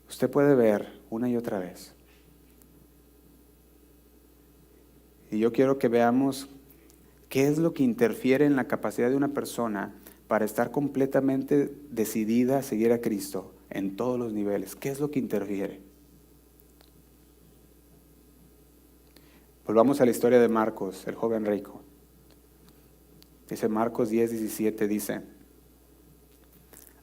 Usted puede ver una y otra vez. Y yo quiero que veamos qué es lo que interfiere en la capacidad de una persona para estar completamente decidida a seguir a Cristo en todos los niveles. ¿Qué es lo que interfiere? Volvamos a la historia de Marcos, el joven rico. Dice Marcos 10:17, dice,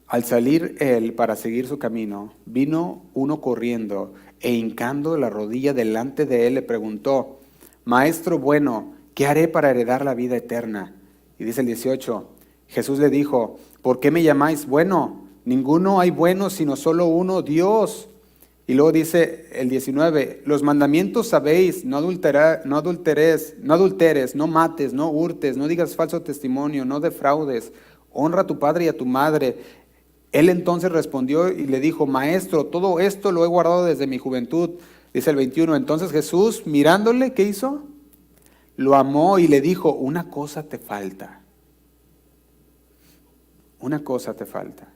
al salir él para seguir su camino, vino uno corriendo e hincando la rodilla delante de él le preguntó, Maestro bueno, ¿qué haré para heredar la vida eterna? Y dice el 18, Jesús le dijo, ¿por qué me llamáis bueno? Ninguno hay bueno sino solo uno, Dios. Y luego dice el 19, los mandamientos sabéis, no adulteres, no mates, no hurtes, no digas falso testimonio, no defraudes, honra a tu padre y a tu madre. Él entonces respondió y le dijo, Maestro, todo esto lo he guardado desde mi juventud. Dice el 21, entonces Jesús mirándole, ¿qué hizo? Lo amó y le dijo, una cosa te falta. Una cosa te falta.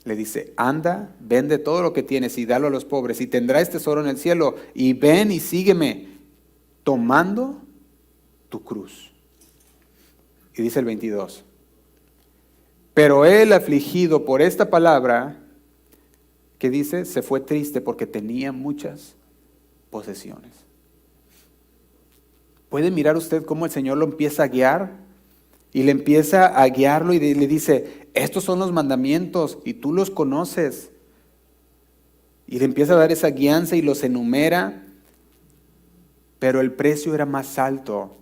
Le dice, anda, vende todo lo que tienes y dalo a los pobres y tendrás tesoro en el cielo. Y ven y sígueme, tomando tu cruz. Y dice el 22. Pero él, afligido por esta palabra, que dice, se fue triste porque tenía muchas posesiones. ¿Puede mirar usted cómo el Señor lo empieza a guiar? Y le empieza a guiarlo y le dice, estos son los mandamientos y tú los conoces. Y le empieza a dar esa guianza y los enumera, pero el precio era más alto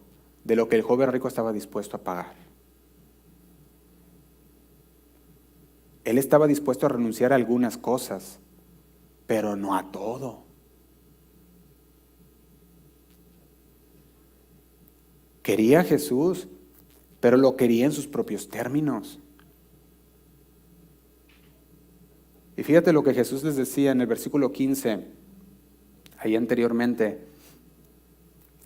de lo que el joven rico estaba dispuesto a pagar. Él estaba dispuesto a renunciar a algunas cosas, pero no a todo. Quería a Jesús, pero lo quería en sus propios términos. Y fíjate lo que Jesús les decía en el versículo 15, ahí anteriormente.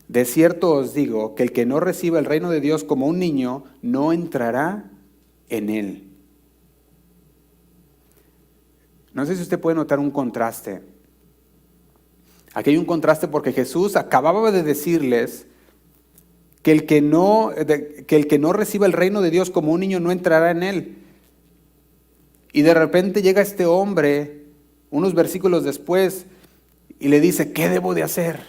De cierto os digo que el que no reciba el reino de Dios como un niño, no entrará en él. No sé si usted puede notar un contraste. Aquí hay un contraste porque Jesús acababa de decirles que el que no reciba el reino de Dios como un niño no entrará en él. Y de repente llega este hombre, unos versículos después, y le dice, ¿qué debo de hacer?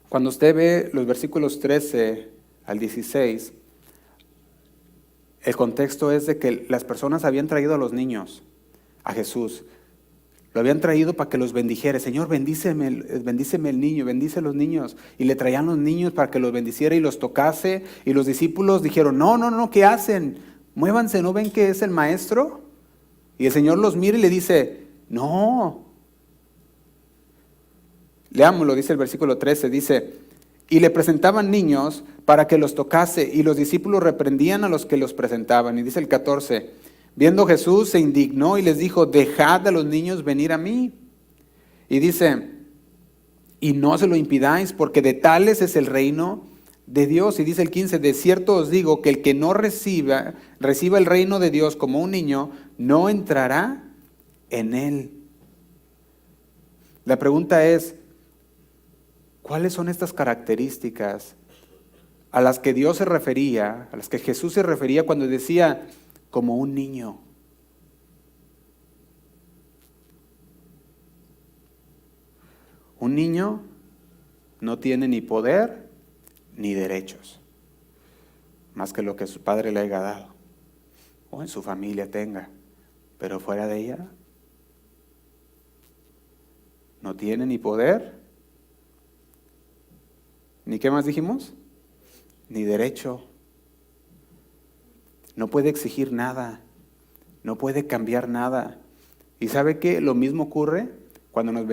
Cuando usted ve los versículos 13 al 16, el contexto es de que las personas habían traído a los niños a Jesús. Lo habían traído para que los bendijera. Señor, bendíceme el niño, bendice a los niños. Y le traían los niños para que los bendiciera y los tocase. Y los discípulos dijeron, no, ¿qué hacen? Muévanse, ¿no ven que es el maestro? Y el Señor los mira y le dice, no. Leámoslo, dice el versículo 13, dice, y le presentaban niños para que los tocase, y los discípulos reprendían a los que los presentaban. Y dice el 14, viendo Jesús se indignó y les dijo, dejad a los niños venir a mí. Y dice, y no se lo impidáis, porque de tales es el reino de Dios. Y dice el 15, de cierto os digo que el que no reciba el reino de Dios como un niño, no entrará en él. La pregunta es, ¿cuáles son estas características a las que Dios se refería, a las que Jesús se refería cuando decía, como un niño? Un niño no tiene ni poder ni derechos, más que lo que su padre le haya dado, o en su familia tenga, pero fuera de ella, no tiene ni poder, ni ¿qué más dijimos? Ni derecho. No puede exigir nada, no puede cambiar nada. ¿Y sabe qué? Lo mismo ocurre cuando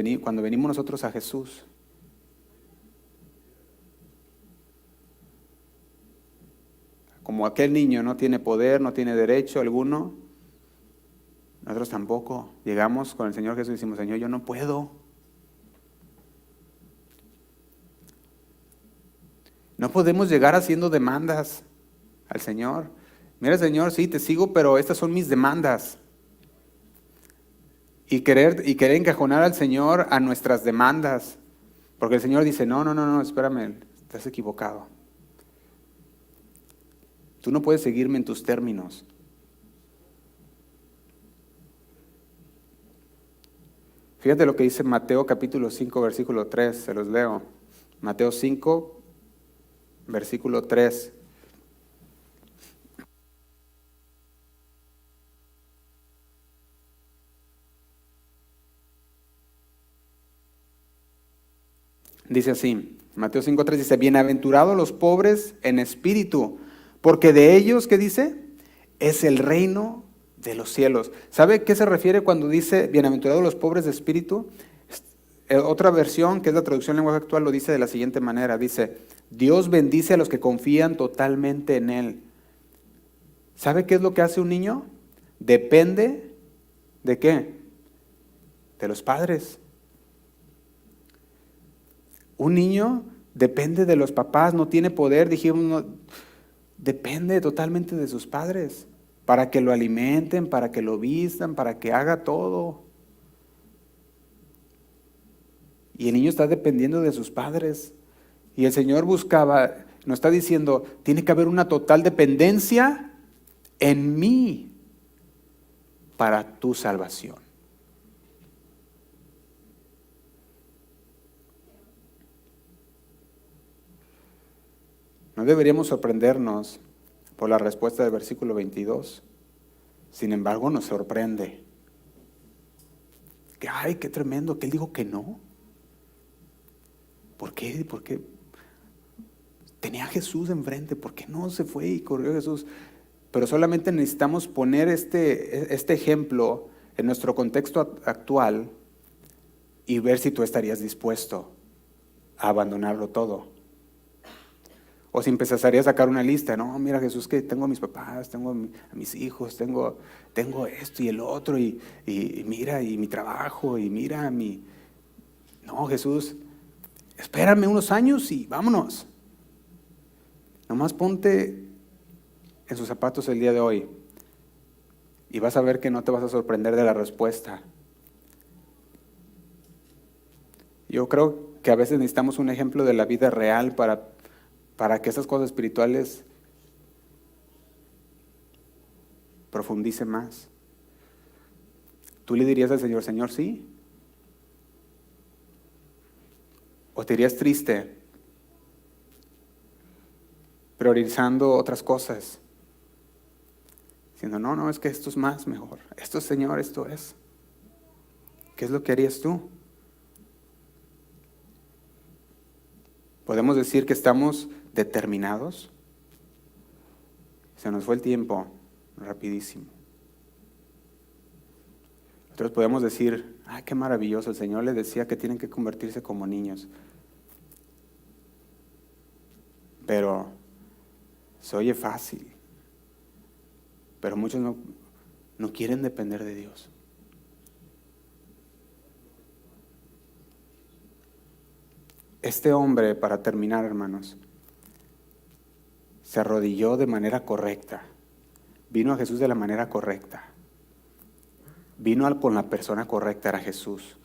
venimos nosotros a Jesús. Como aquel niño no tiene poder, no tiene derecho alguno, nosotros tampoco. Llegamos con el Señor Jesús y decimos, Señor, yo no puedo. No podemos llegar haciendo demandas al Señor. Mira, Señor, sí, te sigo, pero estas son mis demandas. Y querer encajonar al Señor a nuestras demandas. Porque el Señor dice, no, espérame, estás equivocado. Tú no puedes seguirme en tus términos. Fíjate lo que dice Mateo capítulo 5, versículo 3, se los leo. Mateo 5, versículo 3. Dice así, Mateo 5:3 dice, bienaventurados los pobres en espíritu, porque de ellos, ¿qué dice? Es el reino de los cielos. ¿Sabe qué se refiere cuando dice bienaventurados los pobres de espíritu? Otra versión, que es la traducción en lenguaje actual, lo dice de la siguiente manera. Dice, Dios bendice a los que confían totalmente en Él. ¿Sabe qué es lo que hace un niño? Depende ¿de qué? De los padres. Un niño depende de los papás, no tiene poder, dijimos, depende totalmente de sus padres, para que lo alimenten, para que lo vistan, para que haga todo. Y el niño está dependiendo de sus padres. Y el Señor buscaba, nos está diciendo, tiene que haber una total dependencia en mí para tu salvación. No deberíamos sorprendernos por la respuesta del versículo 22. Sin embargo, nos sorprende. Que, ay, qué tremendo, que Él dijo que no. ¿Por qué? Porque tenía a Jesús enfrente. ¿Por qué no se fue y corrió a Jesús? Pero solamente necesitamos poner este ejemplo en nuestro contexto actual y ver si tú estarías dispuesto a abandonarlo todo. O si empezaría a sacar una lista, no, mira Jesús, que tengo a mis papás, tengo a mis hijos, tengo esto y el otro, y mira, y mi trabajo, y mira mi... No, Jesús, espérame unos años y vámonos. Nomás ponte en sus zapatos el día de hoy y vas a ver que no te vas a sorprender de la respuesta. Yo creo que a veces necesitamos un ejemplo de la vida real para que esas cosas espirituales profundicen más. ¿Tú le dirías al Señor, Señor, sí? ¿O te irías triste, priorizando otras cosas? Diciendo, no, es que esto es más mejor. Esto, Señor, esto es. ¿Qué es lo que harías tú? ¿Podemos decir que estamos determinados? Se nos fue el tiempo rapidísimo. Nosotros podemos decir, ay, qué maravilloso, el Señor les decía que tienen que convertirse como niños. Pero se oye fácil. Pero muchos no quieren depender de Dios. Este hombre, para terminar, hermanos, se arrodilló de manera correcta. Vino a Jesús de la manera correcta. Vino con la persona correcta, era Jesús.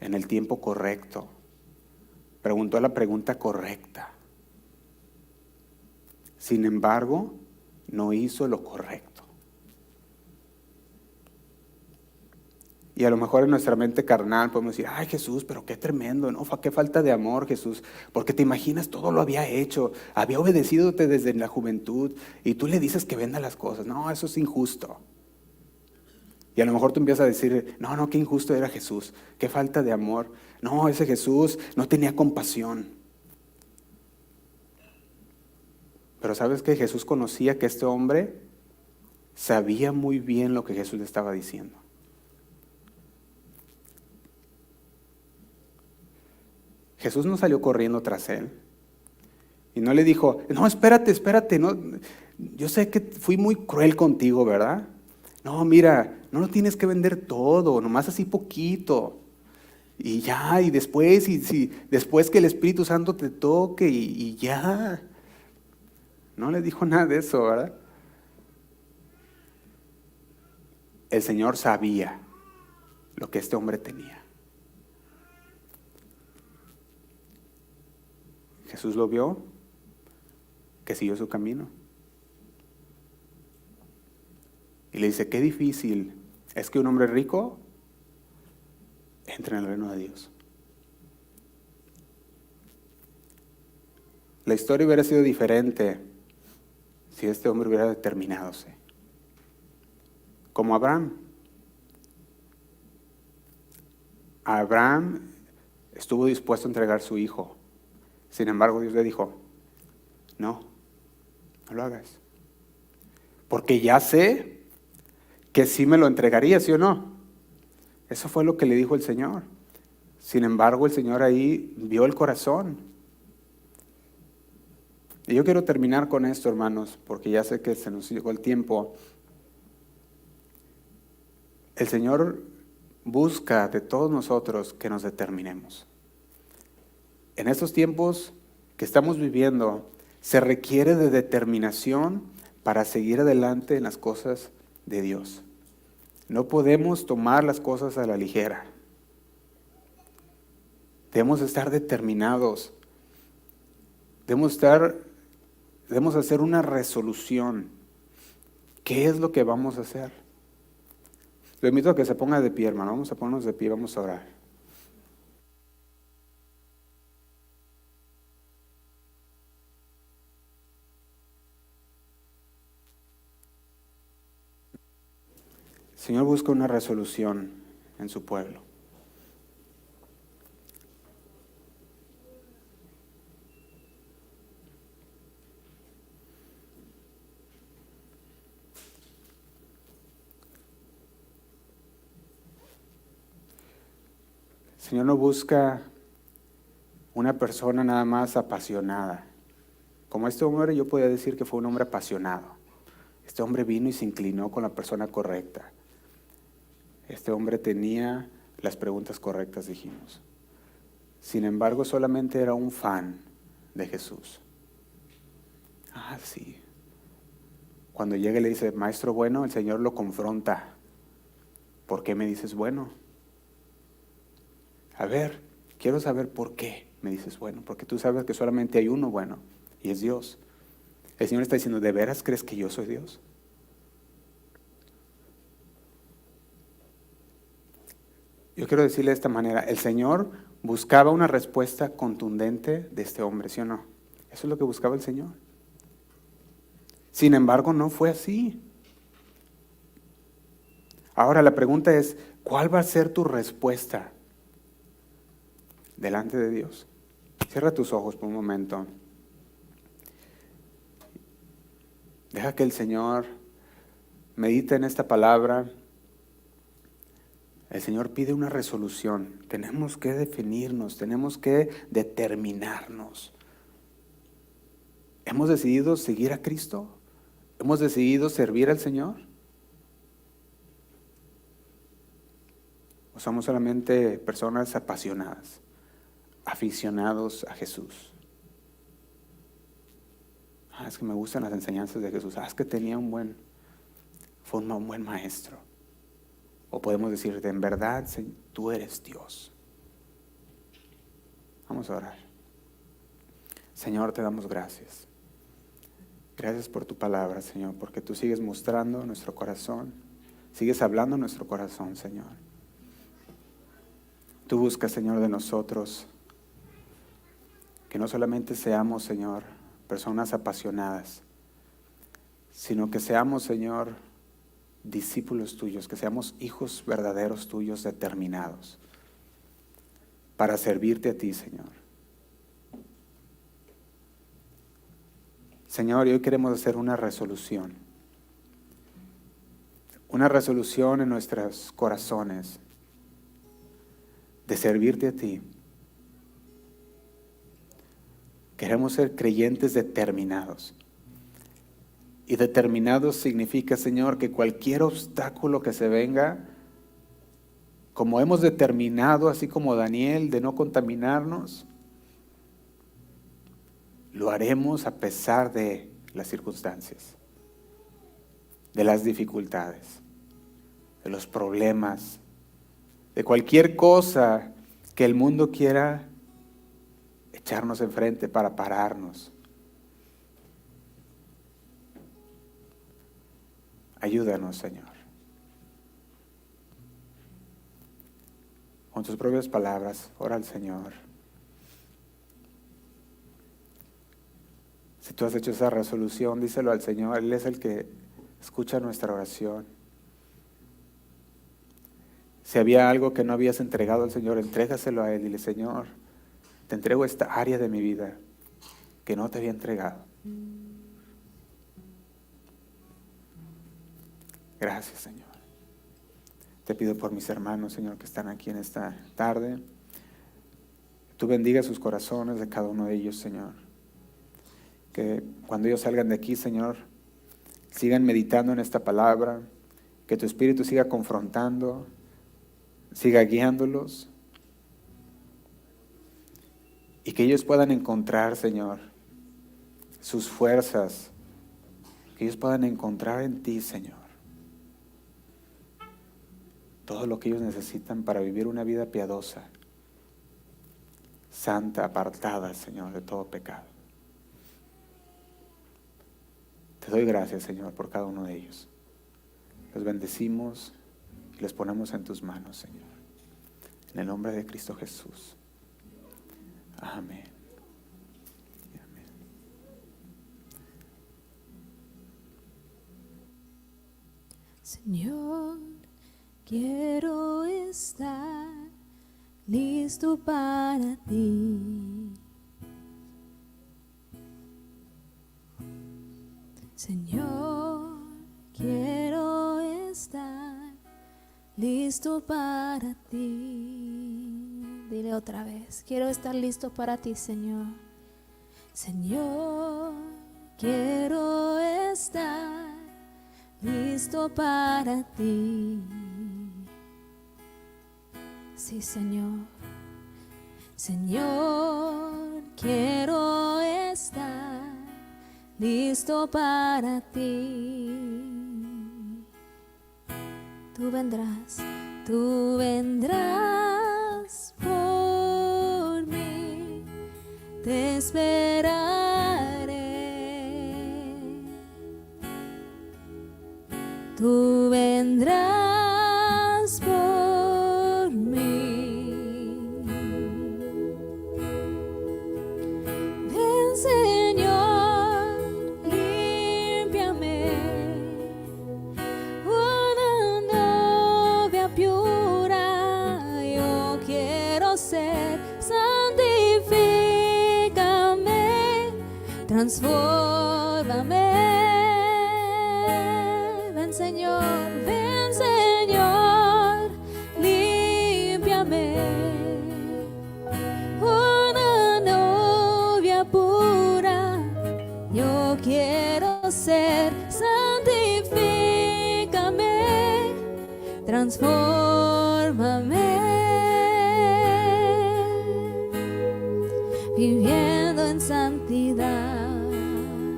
En el tiempo correcto. Preguntó la pregunta correcta. Sin embargo, no hizo lo correcto. Y a lo mejor en nuestra mente carnal podemos decir, ay Jesús, pero qué tremendo, ¿no? Qué falta de amor, Jesús, porque te imaginas todo lo había hecho, había obedecidote desde la juventud y tú le dices que venda las cosas. No, eso es injusto. Y a lo mejor tú empiezas a decir, no, qué injusto era Jesús, qué falta de amor. No, ese Jesús no tenía compasión. Pero ¿sabes qué? Jesús conocía que este hombre sabía muy bien lo que Jesús le estaba diciendo. Jesús no salió corriendo tras él y no le dijo, no, espérate, no, yo sé que fui muy cruel contigo, ¿verdad? No, mira, no lo tienes que vender todo, nomás así poquito. Y ya, y después, después que el Espíritu Santo te toque y ya. No le dijo nada de eso, ¿verdad? El Señor sabía lo que este hombre tenía. Jesús lo vio, que siguió su camino. Y le dice, qué difícil es que un hombre rico entre en el reino de Dios. La historia hubiera sido diferente si este hombre hubiera determinadose. Como Abraham. Abraham estuvo dispuesto a entregar su hijo. Sin embargo, Dios le dijo, no lo hagas. Porque ya sé que sí me lo entregaría, ¿sí o no? Eso fue lo que le dijo el Señor. Sin embargo, el Señor ahí vio el corazón. Y yo quiero terminar con esto, hermanos, porque ya sé que se nos llegó el tiempo. El Señor busca de todos nosotros que nos determinemos. En estos tiempos que estamos viviendo, Se requiere de determinación para seguir adelante en las cosas de Dios. No podemos tomar las cosas a la ligera. Debemos estar determinados. Debemos hacer una resolución. ¿Qué es lo que vamos a hacer? Lo invito a que se ponga de pie, hermano. Vamos a ponernos de pie, vamos a orar. El Señor busca una resolución en su pueblo. El Señor no busca una persona nada más apasionada. Como este hombre, yo podría decir que fue un hombre apasionado. Este hombre vino y se inclinó con la persona correcta. Este hombre tenía las preguntas correctas, dijimos. Sin embargo, solamente era un fan de Jesús. Ah, sí. Cuando llega y le dice, maestro bueno, el Señor lo confronta. ¿Por qué me dices bueno? A ver, quiero saber por qué me dices bueno, porque tú sabes que solamente hay uno bueno, y es Dios. El Señor está diciendo, ¿de veras crees que yo soy Dios? Yo quiero decirle de esta manera, el Señor buscaba una respuesta contundente de este hombre, ¿sí o no? Eso es lo que buscaba el Señor. Sin embargo, no fue así. Ahora la pregunta es, ¿cuál va a ser tu respuesta delante de Dios? Cierra tus ojos por un momento. Deja que el Señor medite en esta palabra. El Señor pide una resolución. Tenemos que definirnos, tenemos que determinarnos. ¿Hemos decidido seguir a Cristo? ¿Hemos decidido servir al Señor? ¿O somos solamente personas apasionadas, aficionados a Jesús? Es que me gustan las enseñanzas de Jesús. Es que fue un buen maestro. O podemos decirte, en verdad, tú eres Dios. Vamos a orar. Señor, te damos gracias. Gracias por tu palabra, Señor, porque tú sigues mostrando nuestro corazón. Sigues hablando nuestro corazón, Señor. Tú buscas, Señor, de nosotros que no solamente seamos, Señor, personas apasionadas, sino que seamos, Señor, discípulos tuyos, que seamos hijos verdaderos tuyos determinados para servirte a ti, Señor. Señor, hoy queremos hacer una resolución en nuestros corazones de servirte a ti. Queremos ser creyentes determinados. Y determinados significa, Señor, que cualquier obstáculo que se venga, como hemos determinado, así como Daniel, de no contaminarnos, lo haremos a pesar de las circunstancias, de las dificultades, de los problemas, de cualquier cosa que el mundo quiera echarnos enfrente para pararnos. Ayúdanos, Señor. Con tus propias palabras, ora al Señor. Si tú has hecho esa resolución, díselo al Señor. Él es el que escucha nuestra oración. Si había algo que no habías entregado al Señor, entrégaselo a Él. Dile, Señor, te entrego esta área de mi vida que no te había entregado. Gracias, Señor. Te pido por mis hermanos, Señor, que están aquí en esta tarde. Tú bendiga sus corazones de cada uno de ellos, Señor. Que cuando ellos salgan de aquí, Señor, sigan meditando en esta palabra. Que tu Espíritu siga confrontando, siga guiándolos. Y que ellos puedan encontrar, Señor, sus fuerzas, que ellos puedan encontrar en ti, Señor, todo lo que ellos necesitan para vivir una vida piadosa, santa, apartada, Señor, de todo pecado. Te doy gracias, Señor, por cada uno de ellos. Los bendecimos y los ponemos en tus manos, Señor. En el nombre de Cristo Jesús. Amén. Amén. Señor, quiero estar listo para ti. Señor, quiero estar listo para ti. Dile otra vez, quiero estar listo para ti, Señor. Señor, quiero estar listo para ti. Sí, Señor. Señor, quiero estar listo para ti. Tú vendrás por mí, te esperaré. Tú vendrás por mí. Ven, Señor, límpiame, una novia pura yo quiero ser. Santifícame, transfórmame. Ven, Señor, límpiame, una novia pura yo quiero ser. Santifícame, transfórmame, viviendo en santidad.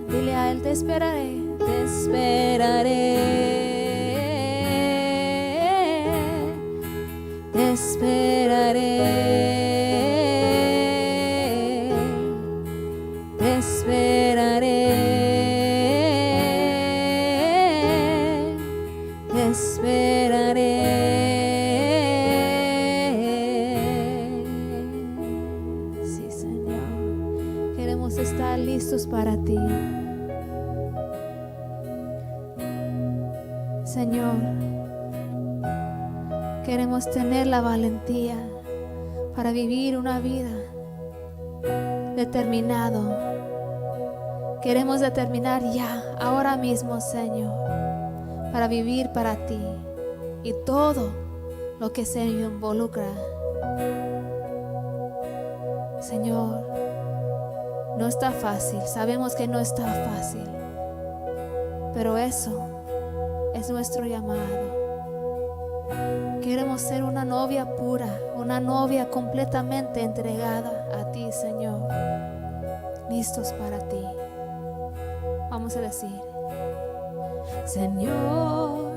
Dile a Él, te esperaré, te esperaré. Te esperaré, te esperaré, te esperaré. Sí, Señor, queremos estar listos para ti. Señor, queremos tener la valentía para vivir una vida determinado. Queremos determinar ya, ahora mismo, Señor, para vivir para ti y todo lo que se involucra. Señor, no está fácil, sabemos que no está fácil, pero eso es nuestro llamado. Queremos ser una novia pura, una novia completamente entregada a ti, Señor, listos para ti. Vamos a decir: Señor,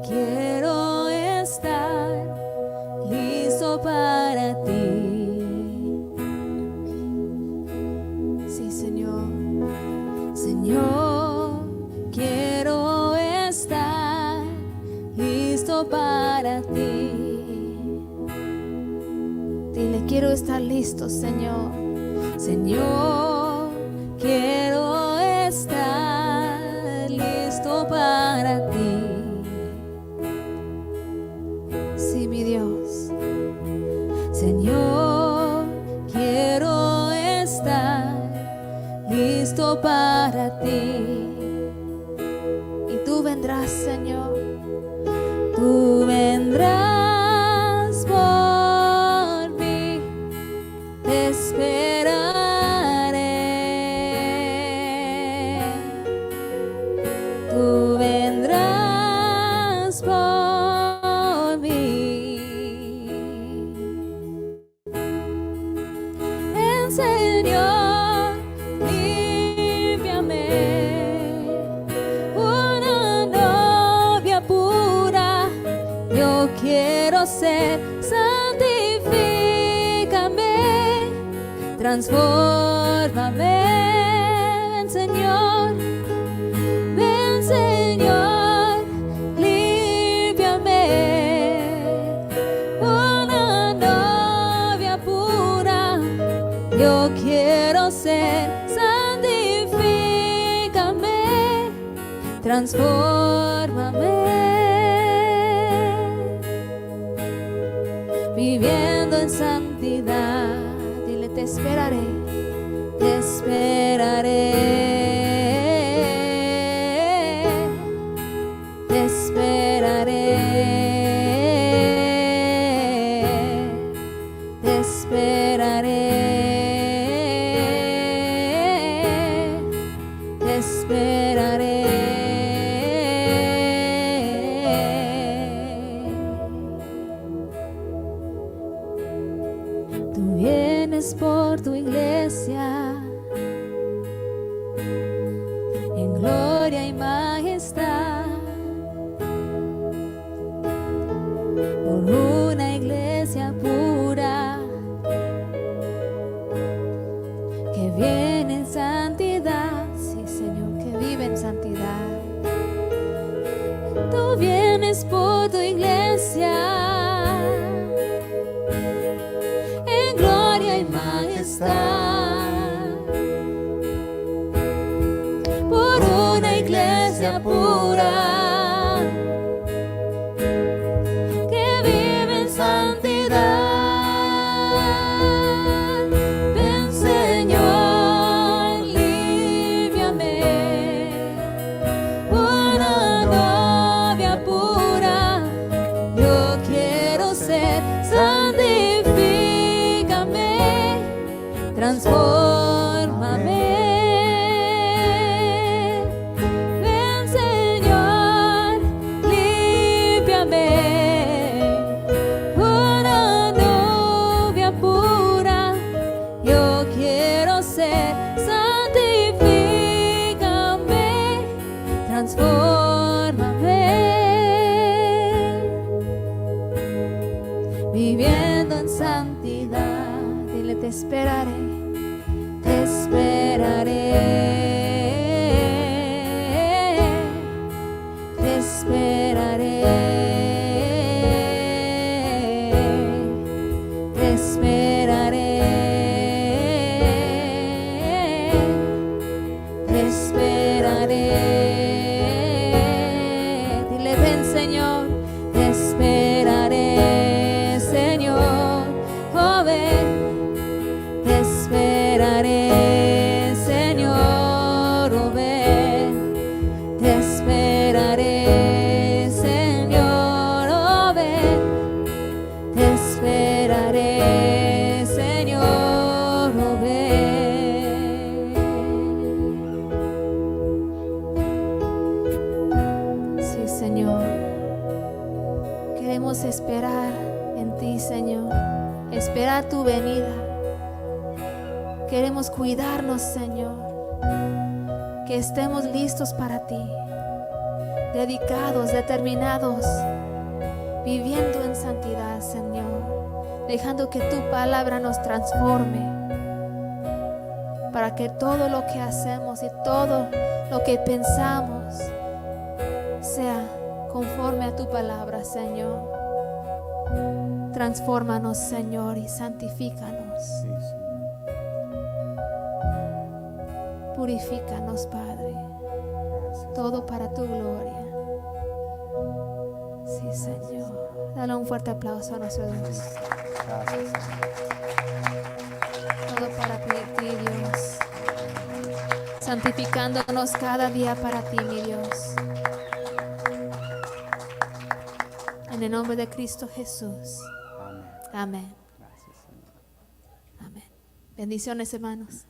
quiero estar listo para ti. Sí, Señor. Señor, quiero estar listo para ti. Dile, quiero estar listo, Señor. Señor, quiero estar listo para ti. Sí, mi Dios. Señor, quiero estar listo para ti. Y tú vendrás, Señor. Tú vendrás por mí, te esperaré. Tú vendrás por mí. Ven, Señor, límpiame, ser, santifícame, transfórmame, ven Señor, límpiame, una novia pura, yo quiero ser, santifícame, transfórmame. Viviendo en santidad, dile te esperaré, te esperaré, te esperaré, te esperaré, te esperaré. Tú vienes por tu iglesia en gloria y majestad, por una iglesia pura que viene en santidad, sí Señor, que vive en santidad. Tú vienes por tu iglesia por una iglesia pura que vive en santidad. Ven Señor, límpiame, una novia pura, yo quiero ser, santifícame, transfórmame. Ven Señor, límpiame, una novia pura, yo quiero ser, santifícame, transfórmame. Viviendo en santidad, dile te esperaré, te esperaré, te esperaré, te esperaré, te esperaré. Dile ven Señor, te esperaré Señor, oh ven. Te esperaré, Señor, oh ven. Te esperaré, Señor, oh ven. Te esperaré, Señor, oh ven. Sí, Señor. Queremos esperar en ti, Señor. Esperar tu venida. Queremos cuidarnos, Señor, que estemos listos para ti, dedicados, determinados, viviendo en santidad, Señor, dejando que tu palabra nos transforme, para que todo lo que hacemos y todo lo que pensamos sea conforme a tu palabra, Señor. Transfórmanos, Señor, y santifícanos. Sí, Señor. Purifícanos, Padre, Gracias. todo para tu gloria. Sí, Señor. Dale un fuerte aplauso a nuestro Dios. Gracias, Señor. Todo para ti, Dios. Santificándonos cada día para ti, mi Dios. En el nombre de Cristo Jesús. Amén. Amén. Gracias, Señor. Amén. Bendiciones, hermanos.